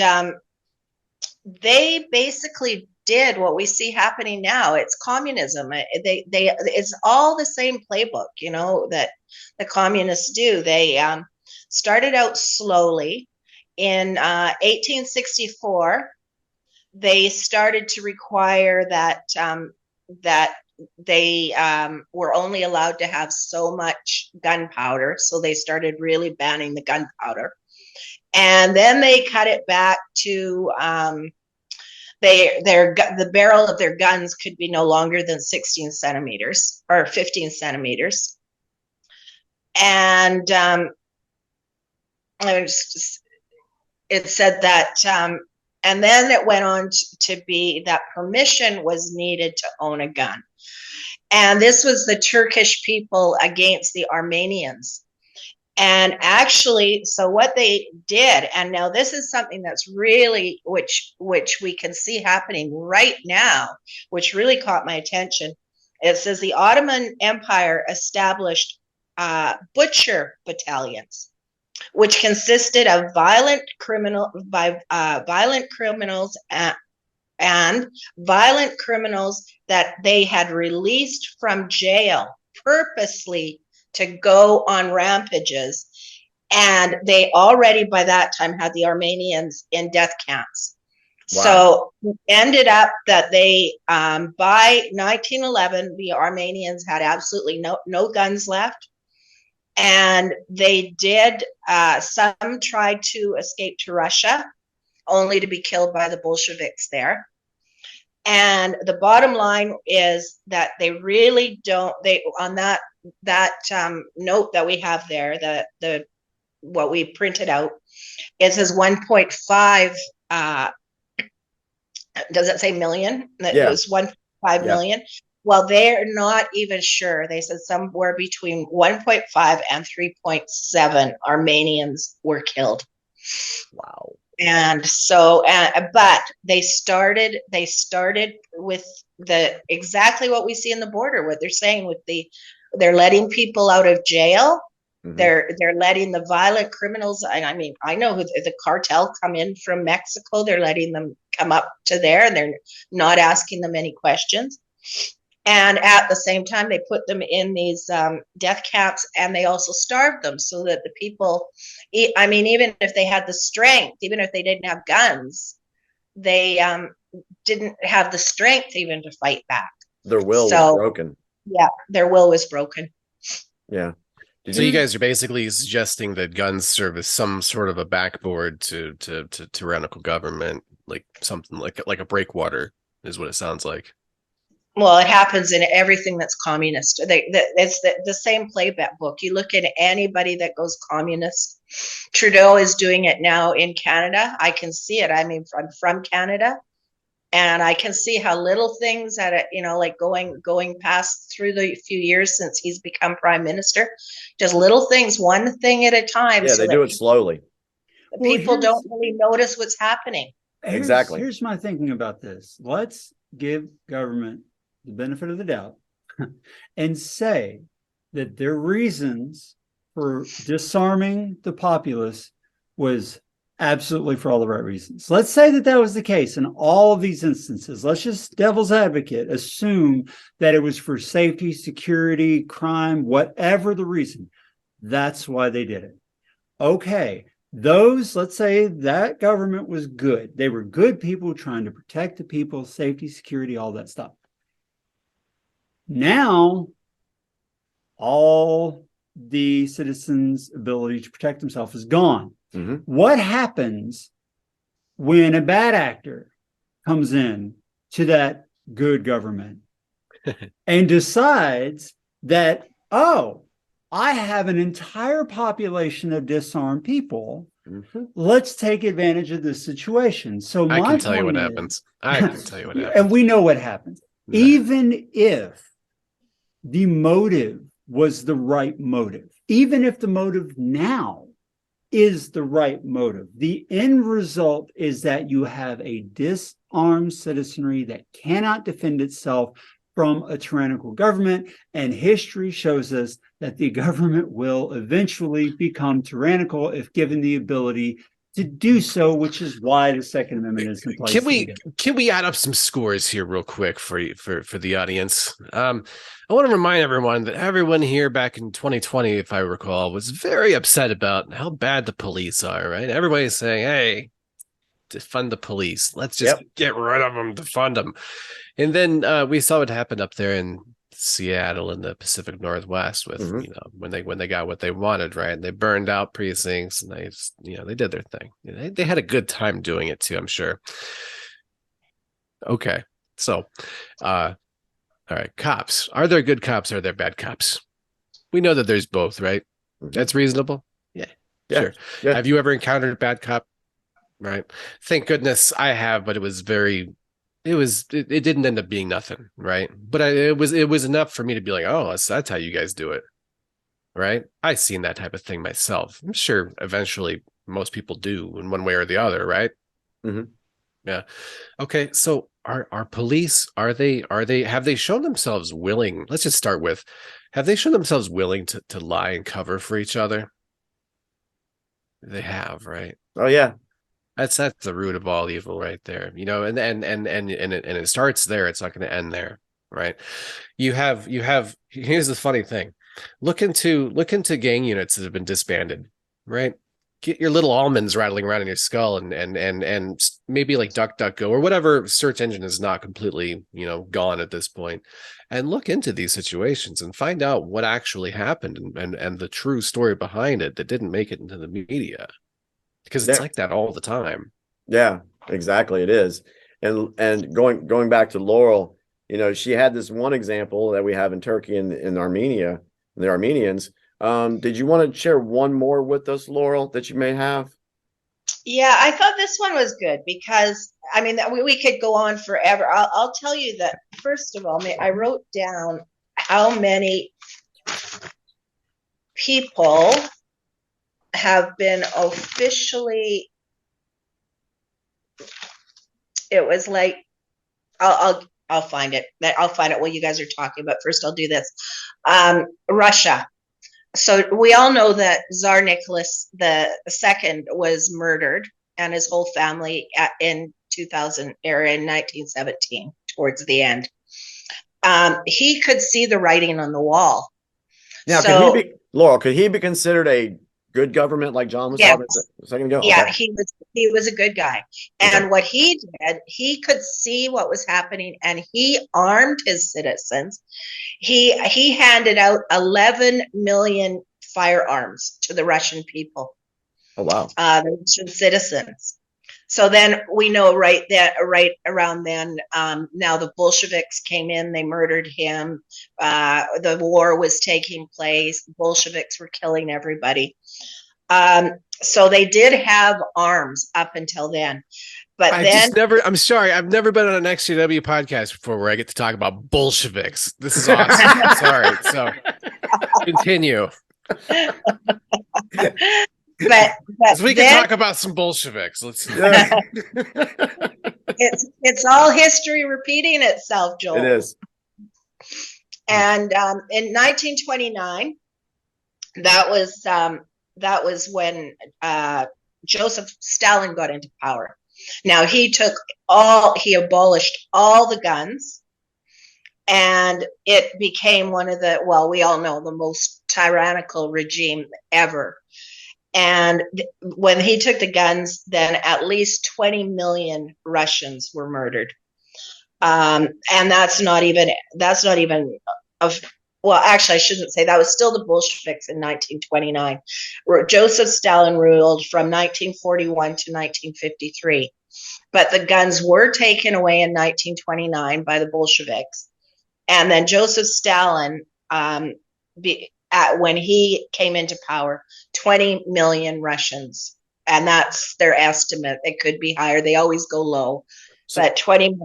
they basically did what we see happening now. It's communism. It's all the same playbook, that the communists do. They started out slowly. In 1864, they started to require that they were only allowed to have so much gunpowder. So they started really banning the gunpowder. And then they cut it back to the barrel of their guns could be no longer than 16 centimeters or 15 centimeters. And it said that, and then it went on to be that permission was needed to own a gun. And this was the Turkish people against the Armenians. And actually, so what they did, and now this is something that's really, which we can see happening right now, which really caught my attention. It says the Ottoman Empire established butcher battalions, which consisted of violent criminals and violent criminals that they had released from jail purposely to go on rampages. And they already by that time had the Armenians in death camps. Wow. So ended up that they by 1911 the Armenians had absolutely no guns left, and they did some tried to escape to Russia, only to be killed by the Bolsheviks there. And the bottom line is that they really don't, they on that note that we have there, the what we printed out, it says 1.5 does it say million? It was 1.5 million. Well, they're not even sure. They said somewhere between 1.5 and 3.7 Armenians were killed. Wow. And so, but they started with the exactly what we see in the border, what they're saying with they're letting people out of jail. Mm-hmm. They're letting the violent criminals. I mean, I know who the cartel come in from Mexico. They're letting them come up to there, and they're not asking them any questions. And at the same time, they put them in these death camps, and they also starved them so that the people, I mean, even if they had the strength, even if they didn't have guns, they didn't have the strength even to fight back. Their will was broken. Yeah, their will was broken. Yeah. So you guys are basically suggesting that guns serve as some sort of a backboard to tyrannical government, like something like a breakwater is what it sounds like. Well, it happens in everything that's communist. It's the same playbook. You look at anybody that goes communist. Trudeau is doing it now in Canada. I can see it. I mean, from Canada, and I can see how little things that like going past through the few years since he's become prime minister, just little things, one thing at a time. Yeah, so they do it slowly. People don't really notice what's happening. Exactly. Here's my thinking about this. Let's give government the benefit of the doubt and say that their reasons for disarming the populace was absolutely for all the right reasons. Let's say that was the case in all of these instances. Let's just devil's advocate assume that it was for safety, security, crime, whatever the reason. That's why they did it. Okay. Let's say that government was good. They were good people trying to protect the people, safety, security, all that stuff. Now, all the citizens' ability to protect themselves is gone. Mm-hmm. What happens when a bad actor comes in to that good government and decides that, oh, I have an entire population of disarmed people. Mm-hmm. Let's take advantage of this situation. So I can tell you what happens. I can tell you what happens. And we know what happens. Nah. Even if the motive was the right motive, even if the motive now is the right motive, the end result is that you have a disarmed citizenry that cannot defend itself from a tyrannical government, and history shows us that the government will eventually become tyrannical if given the ability to do so, which is why the Second Amendment is in place. Can we add up some scores here real quick for the audience? I want to remind everyone that everyone here back in 2020, if I recall, was very upset about how bad the police are, right? Everybody's saying, hey, defund the police. Let's just get rid of them, defund them. And then we saw what happened up there in Seattle in the Pacific Northwest with, when they got what they wanted, right? They burned out precincts and they did their thing. They had a good time doing it too, I'm sure. Okay. So, all right. Cops. Are there good cops? Or are there bad cops? We know that there's both, right? That's reasonable. Yeah. Sure. Yeah. Have you ever encountered a bad cop? Right. Thank goodness I have, but it didn't end up being nothing, right? But it was enough for me to be like, oh, that's how you guys do it, right? I've seen that type of thing myself. I'm sure eventually most people do in one way or the other, right? Mm-hmm. Yeah. Okay, so Are police, have they shown themselves willing? Let's just start with, have they shown themselves willing to lie and cover for each other? They have, right? Oh yeah. That's the root of all evil right there. You know, and it starts there. It's not going to end there, right? You have here's the funny thing. Look into gang units that have been disbanded, right? Get your little almonds rattling around in your skull, and maybe like DuckDuckGo or whatever search engine is not completely, you know, gone at this point, and look into these situations and find out what actually happened and the true story behind it that didn't make it into the media, because it's like that all the time. Yeah, exactly. It is. And going back to Laurel, you know, she had this one example that we have in Turkey and in Armenia, the Armenians. Did you want to share one more with us, Laurel, that you may have? Yeah, I thought this one was good because I mean we could go on forever. I'll tell you that first of all, I wrote down how many people have been officially. It was like I'll find it. I'll find it while you guys are talking. But first, I'll do this. Russia. So we all know that Tsar Nicholas II was murdered and his whole family in 2000 or in 1917 towards the end. He could see the writing on the wall. Now, so, Laurel, could he be considered a good government like John was talking a second ago? Yeah, okay. he was a good guy. And what he did, he could see what was happening and he armed his citizens. He handed out 11 million firearms to the Russian people. Oh wow. The Russian citizens. So then we know right around then, now the Bolsheviks came in, they murdered him. The war was taking place. The Bolsheviks were killing everybody. So they did have arms up until then. But I'm sorry, I've never been on an XCW podcast before where I get to talk about Bolsheviks. This is awesome. Sorry. So continue. But we can talk about some Bolsheviks. Let's. It's all history repeating itself, Joel. It is. And in 1929, that was when Joseph Stalin got into power. Now he abolished all the guns, and it became one of the, well, we all know, the most tyrannical regime ever. And when he took the guns, then at least 20 million Russians were murdered. And that's not even well, actually, I shouldn't say that was still the Bolsheviks in 1929. Joseph Stalin ruled from 1941 to 1953. But the guns were taken away in 1929 by the Bolsheviks. And then Joseph Stalin, when he came into power, 20 million Russians. And that's their estimate. It could be higher. They always go low. But 20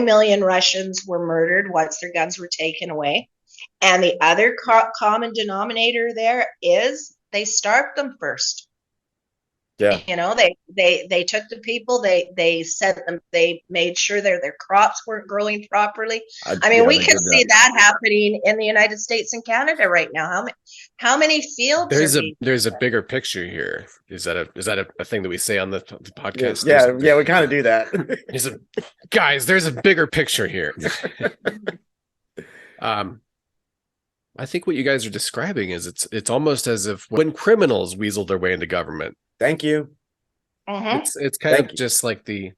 million Russians were murdered once their guns were taken away. And the other common denominator there is they starved them first. Yeah. You know, they took the people, they sent them, they made sure their crops weren't growing properly. I mean, we can see that happening in the United States and Canada right now. How many fields there's a bigger picture here. Is that a thing that we say on the podcast? Yeah, we kind of do that. Guys, there's a bigger picture here. I think what you guys are describing is it's almost as if when criminals weasel their way into government. Thank you. It's kind of just like the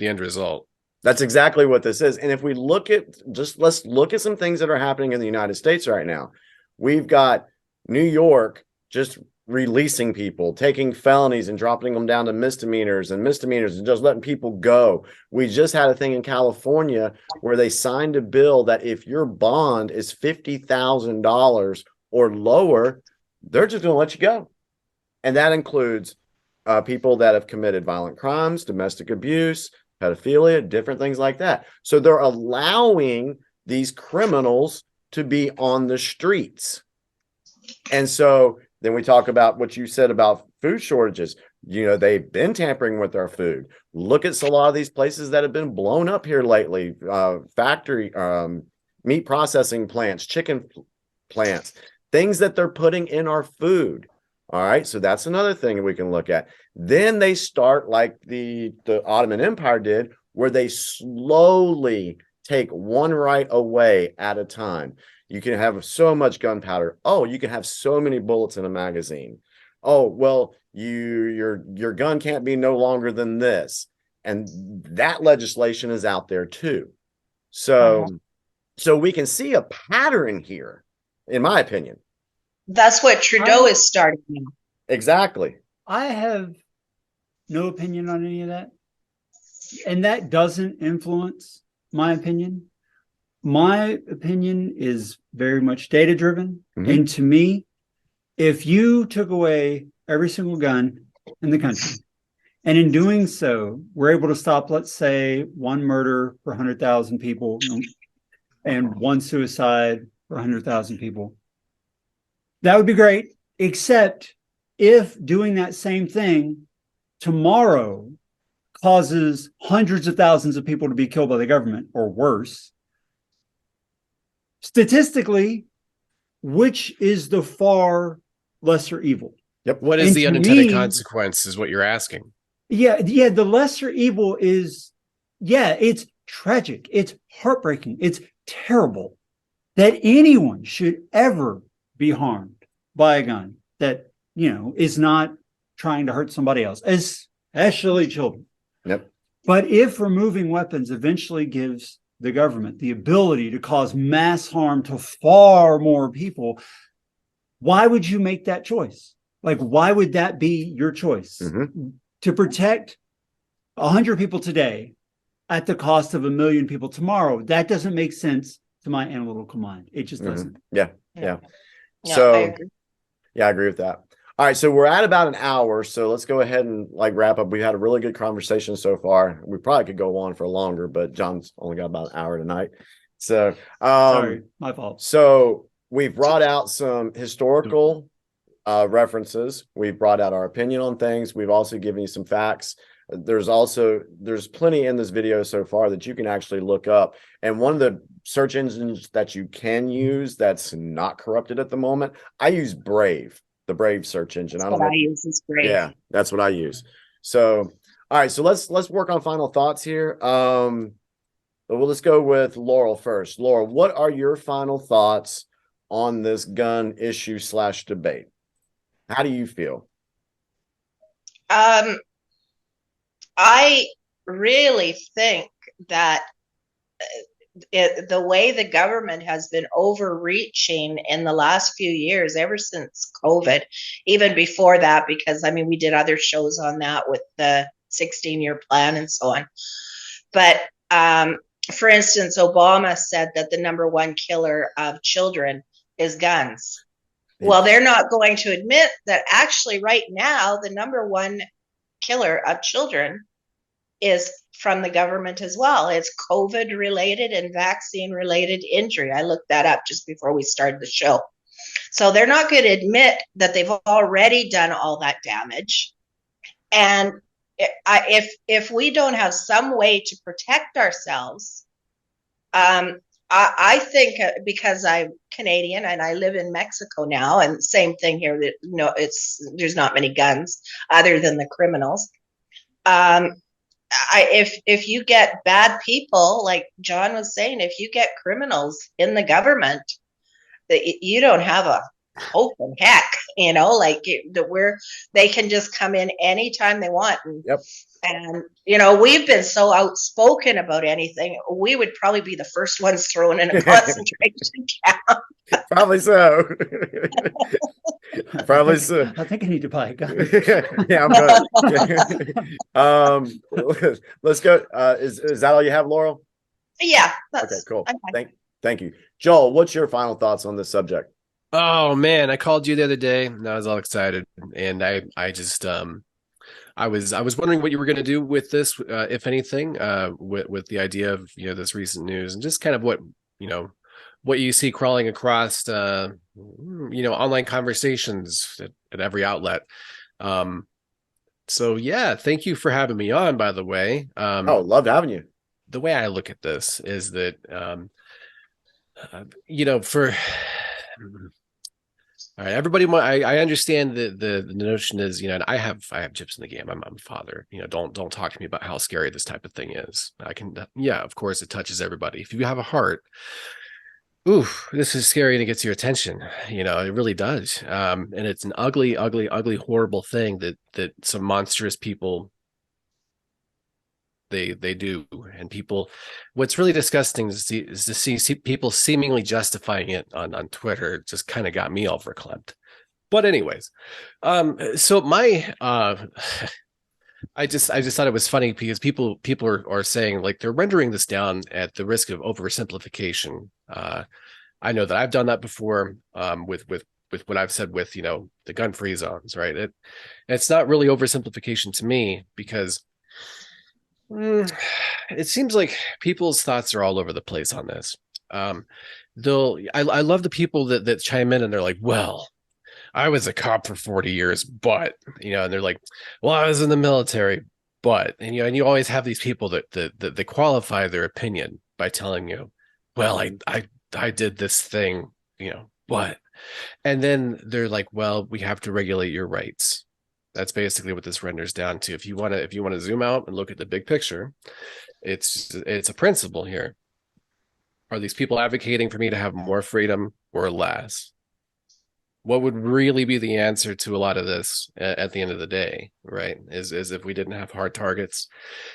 end result. That's exactly what this is. And if we let's look at some things that are happening in the United States right now. We've got New York just releasing people, taking felonies and dropping them down to misdemeanors and just letting people go. We just had a thing in California where they signed a bill that if your bond is $50,000 or lower, they're just going to let you go. And that includes people that have committed violent crimes, domestic abuse, pedophilia, different things like that. So they're allowing these criminals to be on the streets. And so then we talk about what you said about food shortages. You know, they've been tampering with our food. Look at a lot of these places that have been blown up here lately. Factory, meat processing plants, chicken plants, things that they're putting in our food. All right. So that's another thing we can look at. Then they start like the Ottoman Empire did, where they slowly take one right away at a time. You can have so much gunpowder. Oh, you can have so many bullets in a magazine. Oh, well, your gun can't be no longer than this. And that legislation is out there too. So we can see a pattern here, in my opinion. That's what Trudeau is starting now. Exactly. I have no opinion on any of that. And that doesn't influence my opinion. My opinion is very much data driven. Mhm. And to me, if you took away every single gun in the country, and in doing so, we're able to stop, let's say, one murder per 100,000 people and one suicide per 100,000 people, that would be great. Except if doing that same thing tomorrow causes hundreds of thousands of people to be killed by the government or worse, statistically, which is the far lesser evil? Yep. What is And the to unintended me- consequence is what you're asking. Yeah, the lesser evil is, it's tragic, it's heartbreaking, it's terrible that anyone should ever be harmed by a gun that, is not trying to hurt somebody else, especially children. Yep. But if removing weapons eventually gives the government the ability to cause mass harm to far more people, why would you make that choice? Like, why would that be your choice? Mhm. To protect 100 people today at the cost of 1 million people tomorrow? That doesn't make sense to my analytical mind. It just doesn't. Yeah. No, So I agree. yeah, I agree with that. All right, so we're at about an hour, so let's go ahead and wrap up. We had a really good conversation so far. We probably could go on for longer, but John's only got about an hour tonight. So Sorry, my fault. So we've brought out some historical references. We've brought out our opinion on things. We've also given you some facts. There's plenty in this video so far that you can actually look up. And one of the search engines that you can use that's not corrupted at the moment, I use Brave, the Brave search engine. That's what I use is great. Yeah, that's what I use. So, all right, so let's work on final thoughts here. Well, let's go with Laurel first. Laurel, what are your final thoughts on this gun issue / debate? How do you feel? I really think that the way the government has been overreaching in the last few years, ever since COVID, even before that, because we did other shows on that with the 16-year plan and so on. But for instance, Obama said that the number one killer of children is guns. Well, they're not going to admit that actually right now, the number one killer of children is from the government as well. It's COVID related and vaccine related injury. I looked that up just before we started the show. So they're not going to admit that they've already done all that damage. And if we don't have some way to protect ourselves, I think because I'm Canadian and I live in Mexico now, and same thing here, that there's not many guns other than the criminals. If you get bad people, like John was saying, if you get criminals in the government, you don't have a hope in heck, they can just come in anytime they want. Yep. And we've been so outspoken about anything, we would probably be the first ones thrown in a concentration camp. Probably so. Probably so. I think I need to buy a gun. Yeah, I'm good. Let's go. Is that all you have, Laurel? Yeah. Okay, cool. Thank you. Joel, what's your final thoughts on this subject? Oh man, I called you the other day and I was all excited, and I just I was wondering what you were going to do with this, if anything, with the idea of this recent news, and just kind of what you see crawling across online conversations at every outlet. So yeah, thank you for having me on, by the way. Oh, loved having you. The way I look at this is that, you know, for all right, everybody. I understand the notion is, you know, and I have chips in the game. I'm a father. You know, don't talk to me about how scary this type of thing is. I can, yeah, of course, it touches everybody. If you have a heart, ooh, this is scary and it gets your attention. You know, it really does. And it's an ugly, ugly, ugly, horrible thing that some monstrous people they do. And people, what's really disgusting is to see people seemingly justifying it on Twitter. It just kind of got me all verklempt. But anyways, so my I just thought it was funny because people are saying, like, they're rendering this down at the risk of oversimplification. I know that I've done that before, with what I've said with, you know, the gun-free zones, right? It's not really oversimplification to me, because it seems like people's thoughts are all over the place on this. I love the people that chime in and they're like, well, I was a cop for 40 years, but, you know, and they're like, well, I was in the military, but, and, you know, and you always have these people that qualify their opinion by telling you, well, I did this thing, you know, but, and then they're like, well, we have to regulate your rights. That's basically what this renders down to. If you want to zoom out and look at the big picture, it's a principle here. Are these people advocating for me to have more freedom or less? What would really be the answer to a lot of this at the end of the day, right? Is if we didn't have hard targets.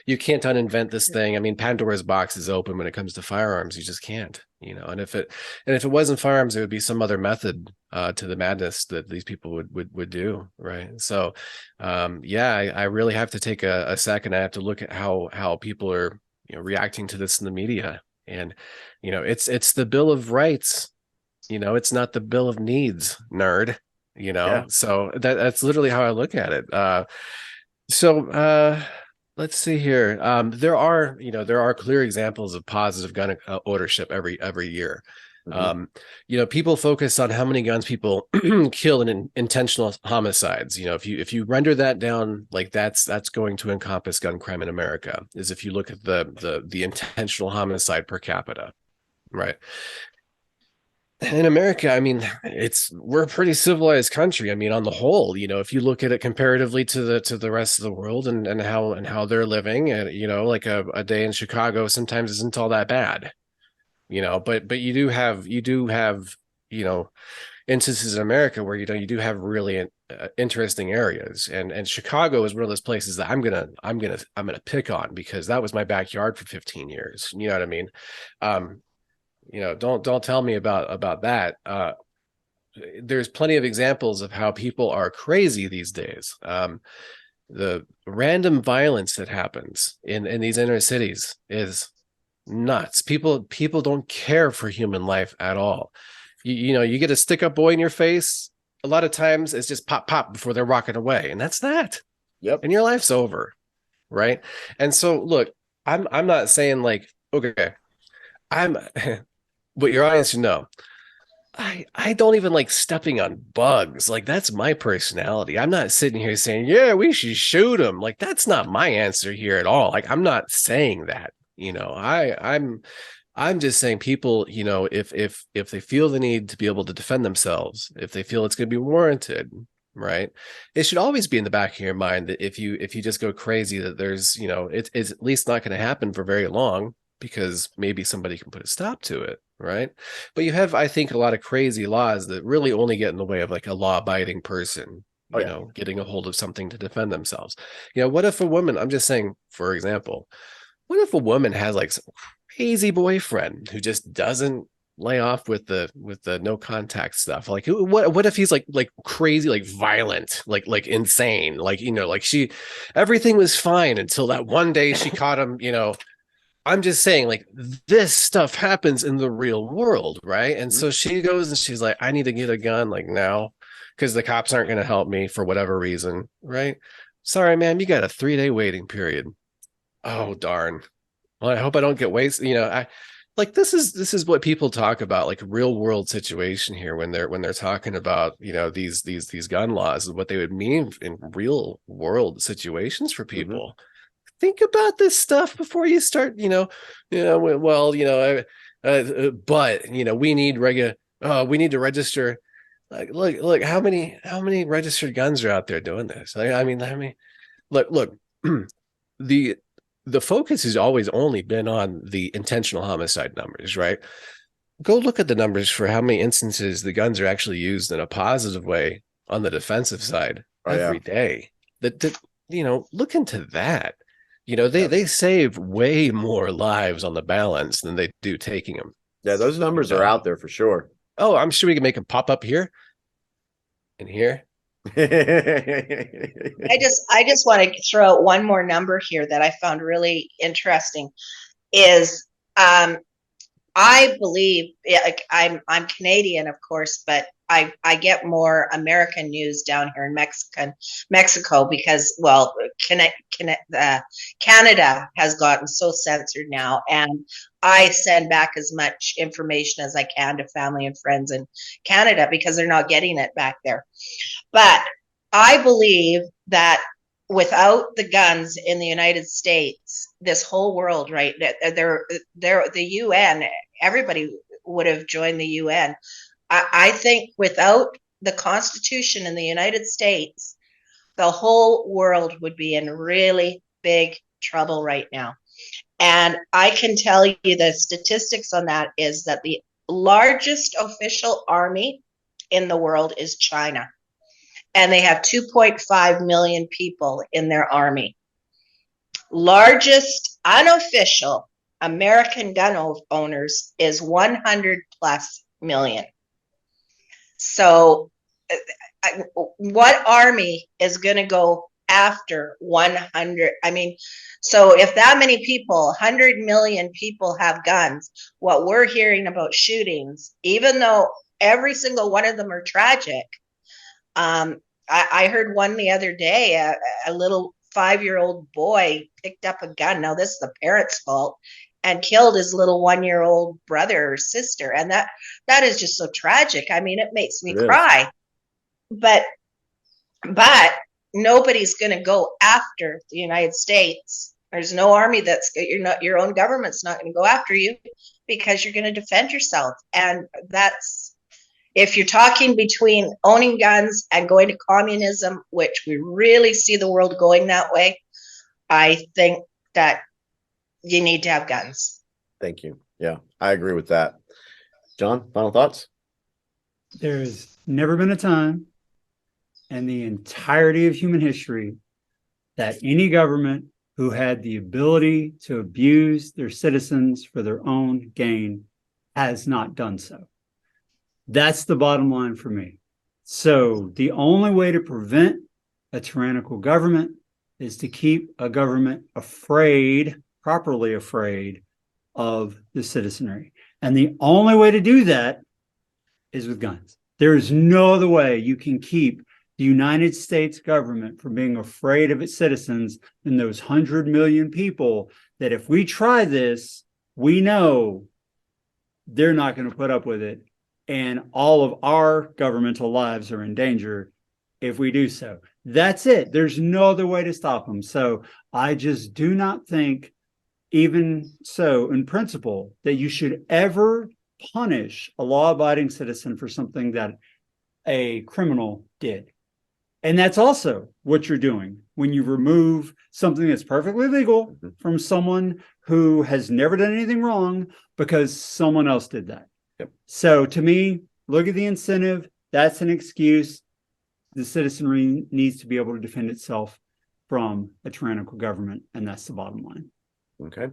You can't uninvent this thing. I mean, Pandora's box is open when it comes to firearms. You just can't, you know. And if it wasn't firearms, it would be some other method to the madness that these people would do, right? So, yeah, I really have to take a second. I have to look at how people are, you know, reacting to this in the media, and, you know, it's the Bill of Rights. You know, it's not the Bill of Needs, nerd, you know. Yeah. So that's literally how I look at it. Let's see here. There are clear examples of positive gun ownership every year. Mm-hmm. You know, people focus on how many guns people kill in intentional homicides. You know, if you render that down, like that's going to encompass gun crime in America, is if you look at the intentional homicide per capita, right? In America, I mean, we're a pretty civilized country. I mean, on the whole, you know, if you look at it comparatively to the rest of the world and how they're living, and, you know, like a day in Chicago sometimes isn't all that bad, you know. But you do have you know, instances in America where, you know, you do have really interesting areas, and Chicago is one of those places that I'm gonna pick on, because that was my backyard for 15 years. You know what I mean? You know, don't tell me about that. There's plenty of examples of how people are crazy these days. The random violence that happens in these inner cities is nuts. People don't care for human life at all. You know, you get a stick-up boy in your face, a lot of times it's just pop pop before they're walking away, and that's that. Yep. And your life's over, right? And so, look, I'm not saying, like, okay, but your audience should know, I don't even like stepping on bugs. Like, that's my personality. I'm not sitting here saying, yeah, we should shoot them. Like, that's not my answer here at all. Like, I'm not saying that, you know. I'm just saying, people, you know, if they feel the need to be able to defend themselves, if they feel it's going to be warranted, right, it should always be in the back of your mind that if you just go crazy, that there's, you know, it's at least not going to happen for very long, because maybe somebody can put a stop to it, right? But you have, I think, a lot of crazy laws that really only get in the way of, like, a law-abiding person, you know, getting a hold of something to defend themselves. You know, what if a woman, I'm just saying, for example, what if a woman has, like, some crazy boyfriend who just doesn't lay off with the no contact stuff? Like, what if he's like crazy, like violent, like insane, like, you know, like everything was fine until that one day she caught him, you know. I'm just saying, like, this stuff happens in the real world, right? And so she goes and she's like, I need to get a gun, like, now, because the cops aren't going to help me for whatever reason, right? Sorry, ma'am, you got a 3-day waiting period. Oh, darn. Well, I hope I don't get wasted. You know, like this is what people talk about, like real world situation here when they're talking about, you know, these gun laws and what they would mean in real world situations for people. Think about this stuff before you start, well, but you know, we need to register. Like, look, how many registered guns are out there doing this? I mean, look, the focus has always only been on the intentional homicide numbers, right? Go look at the numbers for how many instances the guns are actually used in a positive way on the defensive side every day. That look into that. You know, they save way more lives on the balance than they do taking them. Yeah, those numbers are out there for sure. Oh, I'm sure we can make them pop up here and here. I just want to throw out one more number here that I found really interesting is I believe, like, I'm Canadian, of course, but I get more American news down here in Mexico because, well, Canada has gotten so censored now, and I send back as much information as I can to family and friends in Canada because they're not getting it back there. But I believe that without the guns in the United States, this whole world, right? The UN, everybody would have joined the UN. I think without the Constitution in the United States, the whole world would be in really big trouble right now. And I can tell you the statistics on that is that the largest official army in the world is China. And they have 2.5 million people in their army. Largest unofficial American gun owners is 100 plus million. So what army is going to go after 100? I mean, so if that many people, 100 million people have guns, what we're hearing about shootings, even though every single one of them are tragic, I heard one the other day, a little 5-year-old boy picked up a gun. Now, this is the parent's fault, and killed his little 1-year-old brother or sister. And that is just so tragic. I mean, it makes me cry. But nobody's going to go after the United States. There's no army your own government's not going to go after you because you're going to defend yourself. And that's, if you're talking between owning guns and going to communism, which we really see the world going that way, I think that you need to have guns. Thank you. Yeah, I agree with that. John, final thoughts? There's never been a time in the entirety of human history that any government who had the ability to abuse their citizens for their own gain has not done so. That's the bottom line for me. So the only way to prevent a tyrannical government is to keep a government properly afraid of the citizenry. And the only way to do that is with guns. There is no other way you can keep the United States government from being afraid of its citizens than those 100 million people that if we try this, we know they're not going to put up with it. And all of our governmental lives are in danger if we do so. That's it. There's no other way to stop them. So I just do not think, even so in principle, that you should ever punish a law-abiding citizen for something that a criminal did. And that's also what you're doing when you remove something that's perfectly legal from someone who has never done anything wrong because someone else did that. So to me, look at the incentive. That's an excuse. The citizenry needs to be able to defend itself from a tyrannical government, and that's the bottom line. Okay.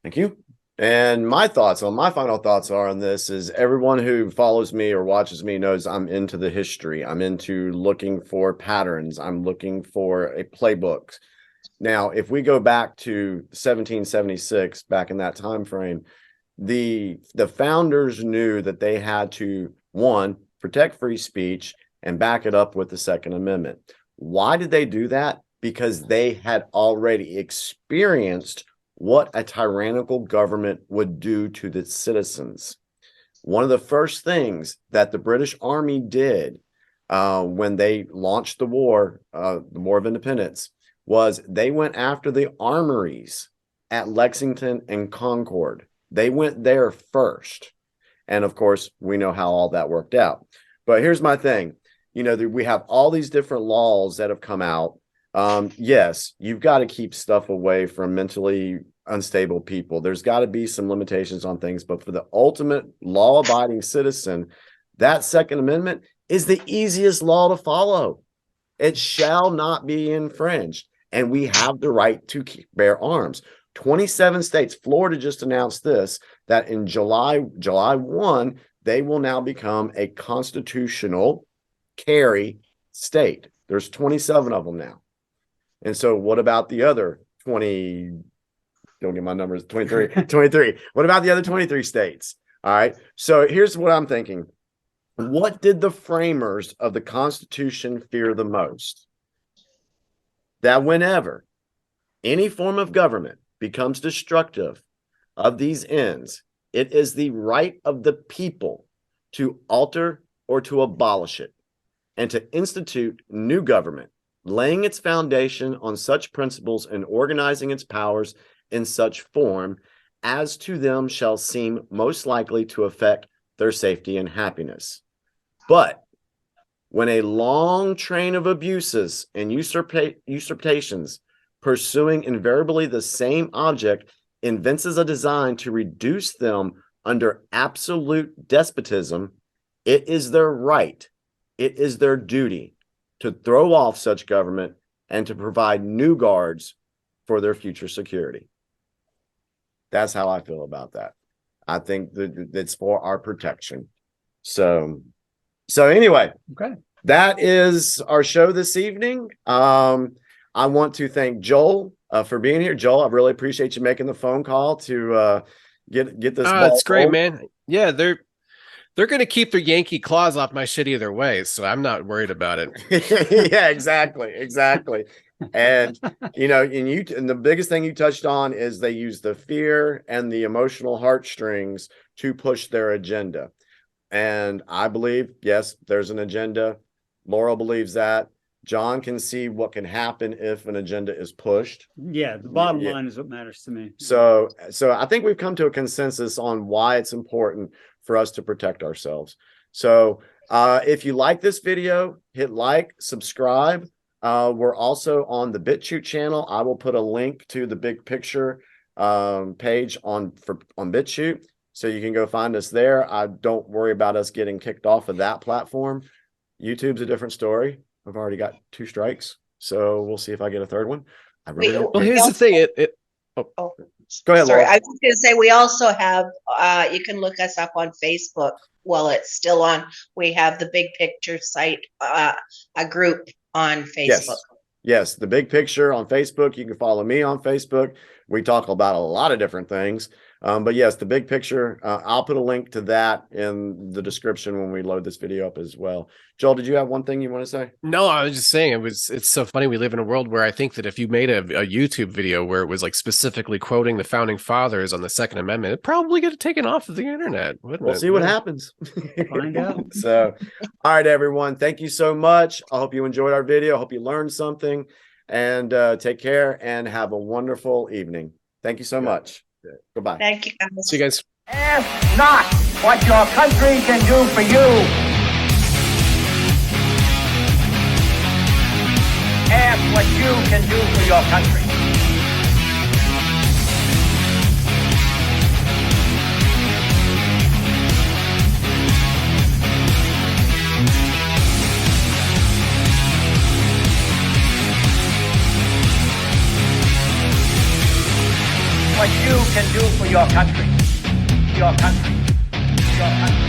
Thank you. And my final thoughts are on this is everyone who follows me or watches me knows I'm into the history. I'm into looking for patterns. I'm looking for a playbook. Now, if we go back to 1776, back in that time frame, the founders knew that they had to, one, protect free speech and back it up with the Second Amendment. Why did they do that? Because they had already experienced what a tyrannical government would do to the citizens. One of the first things that the British Army did when they launched the War of Independence, was they went after the armories at Lexington and Concord. They went there first. And of course, we know how all that worked out. But here's my thing. You know, we have all these different laws that have come out. Yes, you've got to keep stuff away from mentally unstable people. There's got to be some limitations on things. But for the ultimate law-abiding citizen, that Second Amendment is the easiest law to follow. It shall not be infringed. And we have the right to bear arms. 27 states, Florida just announced this, that in July 1, they will now become a constitutional carry state. There's 27 of them now. And so what about the other 20? Don't get my numbers, 23. What about the other 23 states? All right. So here's what I'm thinking. What did the framers of the Constitution fear the most? That whenever any form of government becomes destructive of these ends, it is the right of the people to alter or to abolish it, and to institute new government, laying its foundation on such principles and organizing its powers in such form as to them shall seem most likely to affect their safety and happiness. But when a long train of abuses and usurpations pursuing invariably the same object evinces a design to reduce them under absolute despotism, it is their right, it is their duty to throw off such government and to provide new guards for their future security. That's how I feel about that. I think that it's for our protection. So anyway, Okay. That is our show this evening. I want to thank Joel for being here. Joel, I really appreciate you making the phone call to get this. It's great, man. Yeah, they're going to keep their Yankee claws off my shit either way, so I'm not worried about it. Yeah, exactly. And and the biggest thing you touched on is they use the fear and the emotional heartstrings to push their agenda. And I believe, yes, there's an agenda. Laurel believes that. John can see what can happen if an agenda is pushed. Yeah, the bottom line is what matters to me. So I think we've come to a consensus on why it's important for us to protect ourselves. So if you like this video, hit like, subscribe. We're also on the BitChute channel. I will put a link to the big picture page on BitChute, so you can go find us there. I don't worry about us getting kicked off of that platform. YouTube's a different story. I've already got 2 strikes, so we'll see if I get a third one. I really don't. Well, here's the thing. Go ahead, Sorry, Laura. I was going to say we also have. You can look us up on Facebook. Well, it's still on. We have the Big Picture site, a group on Facebook. Yes, the Big Picture on Facebook. You can follow me on Facebook. We talk about a lot of different things. But yes, the Big Picture, I'll put a link to that in the description when we load this video up as well. Joel, did you have one thing you want to say? No, I was just saying it's so funny. We live in a world where I think that if you made a YouTube video where it was like specifically quoting the founding fathers on the Second Amendment, it'd probably get taken off of the internet, wouldn't We'll it? see what happens. Find out. So, all right, everyone. Thank you so much. I hope you enjoyed our video. I hope you learned something, and take care and have a wonderful evening. Thank you so much. Goodbye. Thank you, guys. See you guys. Ask not what your country can do for you. Ask what you can do for your country. What you can do for your country. Your country. Your country.